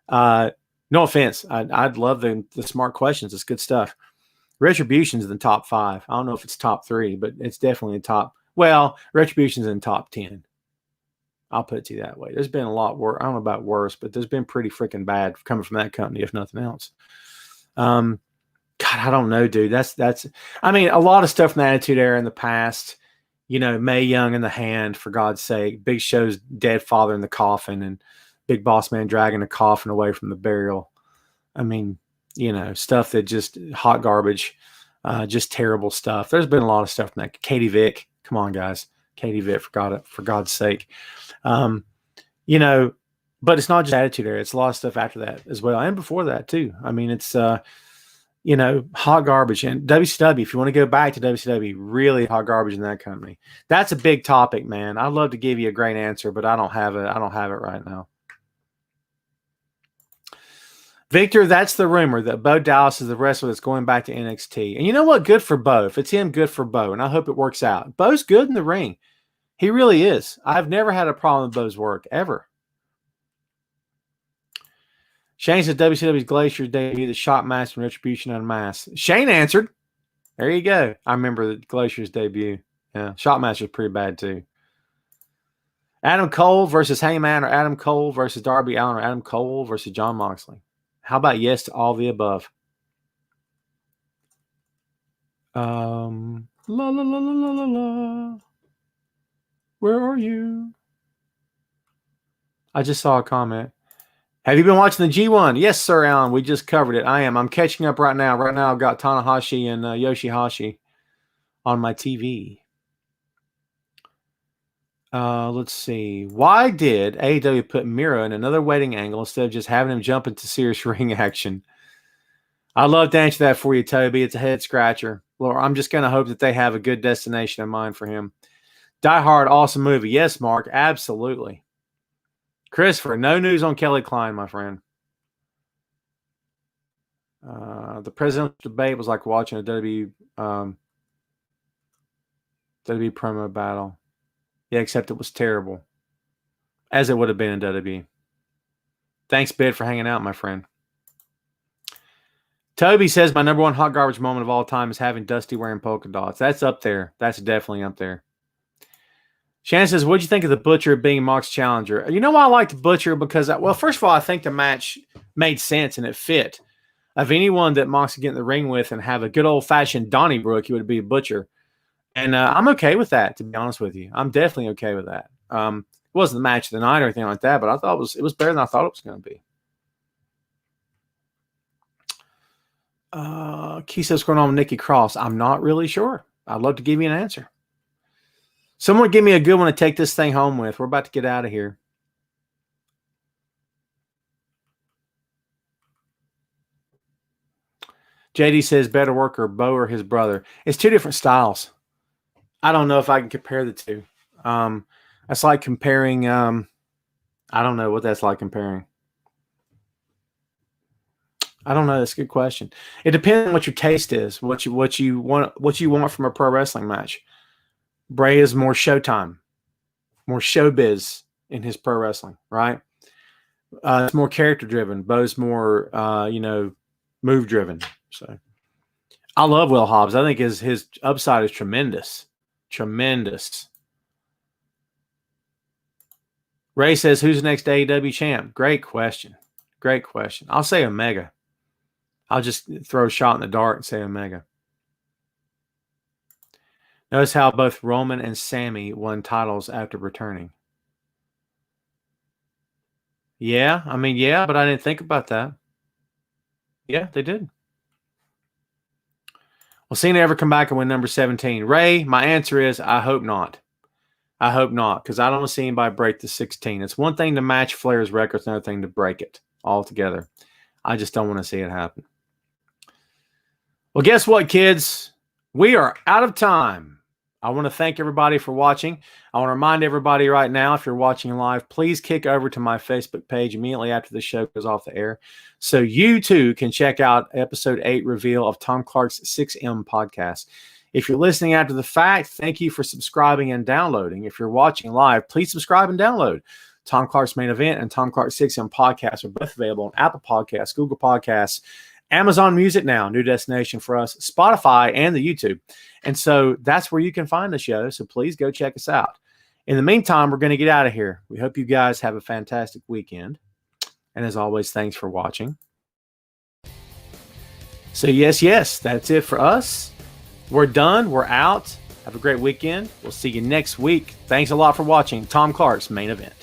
No offense. I'd love the smart questions. It's good stuff. Retribution's in the top 5. I don't know if it's top 3, but it's definitely in top. Well, Retribution's in top 10. I'll put it to you that way. There's been a lot worse. I don't know about worse, but there's been pretty freaking bad coming from that company, if nothing else. God, I don't know, dude. That's. I mean, a lot of stuff from the Attitude Era in the past. You know, Mae Young in the hand, for God's sake. Big Show's dead father in the coffin, and Big Boss Man dragging a coffin away from the burial. I mean, you know, stuff that just hot garbage, just terrible stuff. There's been a lot of stuff from that. Katie Vick, come on, guys. Katie Vick, for God's sake. You know, but it's not just Attitude Era. It's a lot of stuff after that as well, and before that too. I mean, it's hot garbage. And WCW, if you want to go back to WCW, really hot garbage in that company. That's a big topic, man. I'd love to give you a great answer, but I don't have it. I don't have it right now. Victor, that's the rumor that Bo Dallas is the wrestler that's going back to NXT. And you know what? Good for Bo. If it's him, good for Bo. And I hope it works out. Bo's good in the ring. He really is. I've never had a problem with Bo's work, ever. Shane said WCW's Glacier's debut, the Shock Master and Retribution Unmasked. Shane answered. There you go. I remember the Glacier's debut. Yeah, Shock Master's pretty bad too. Adam Cole versus Heyman, or Adam Cole versus Darby Allin, or Adam Cole versus Jon Moxley. How about yes to all the above? La la la la la la la. Where are you? I just saw a comment. Have you been watching the G1? Yes, sir, Alan. We just covered it. I am. I'm catching up right now. Right now, I've got Tanahashi and Yoshihashi on my TV. Let's see. Why did AEW put Miro in another waiting angle instead of just having him jump into serious ring action? I'd love to answer that for you, Toby. It's a head scratcher. Well, I'm just going to hope that they have a good destination in mind for him. Die Hard, awesome movie. Yes, Mark, absolutely. Christopher, no news on Kelly Klein, my friend. The presidential debate was like watching a WWE promo battle. Yeah, except it was terrible. As it would have been in WWE. Thanks, Bid, for hanging out, my friend. Toby says my number one hot garbage moment of all time is having Dusty wearing polka dots. That's up there. That's definitely up there. Shannon says, what'd you think of the Butcher being Mox challenger? You know why I liked Butcher? Because, well, first of all, I think the match made sense and it fit. Of anyone that Mox could get in the ring with and have a good old-fashioned Donnybrook, he would be a Butcher. And I'm okay with that, to be honest with you. I'm definitely okay with that. It wasn't the match of the night or anything like that, but I thought it was better than I thought it was going to be. Key says, what's going on with Nikki Cross? I'm not really sure. I'd love to give you an answer. Someone give me a good one to take this thing home with. We're about to get out of here. JD says, better worker, Bo or his brother. It's two different styles. I don't know if I can compare the two. That's like comparing, I don't know what that's like comparing. I don't know. That's a good question. It depends on what your taste is, what you want from a pro wrestling match. Bray is more Showtime, more showbiz in his pro wrestling, right? It's more character driven. Bo's more, move driven. So I love Will Hobbs. I think his upside is tremendous. Tremendous. Ray says, who's the next AEW champ? Great question. Great question. I'll say Omega. I'll just throw a shot in the dark and say Omega. Notice how both Roman and Sammy won titles after returning. Yeah, but I didn't think about that. Yeah, they did. Will Cena ever come back and win number 17? Ray, my answer is I hope not. I hope not, because I don't see anybody break the 16. It's one thing to match Flair's record, it's another thing to break it altogether. I just don't want to see it happen. Well, guess what, kids? We are out of time. I want to thank everybody for watching. I want to remind everybody right now, if you're watching live, please kick over to my Facebook page immediately after the show goes off the air so you too can check out episode 8 reveal of Tom Clark's 6M podcast. If you're listening after the fact, thank you for subscribing and downloading. If you're watching live, please subscribe and download. Tom Clark's Main Event and Tom Clark's 6M podcast are both available on Apple Podcasts, Google Podcasts, Amazon Music now, new destination for us, Spotify, and the YouTube. And so that's where you can find the show. So please go check us out. In the meantime, we're going to get out of here. We hope you guys have a fantastic weekend. And as always, thanks for watching. So yes, that's it for us. We're done. We're out. Have a great weekend. We'll see you next week. Thanks a lot for watching Tom Clark's Main Event.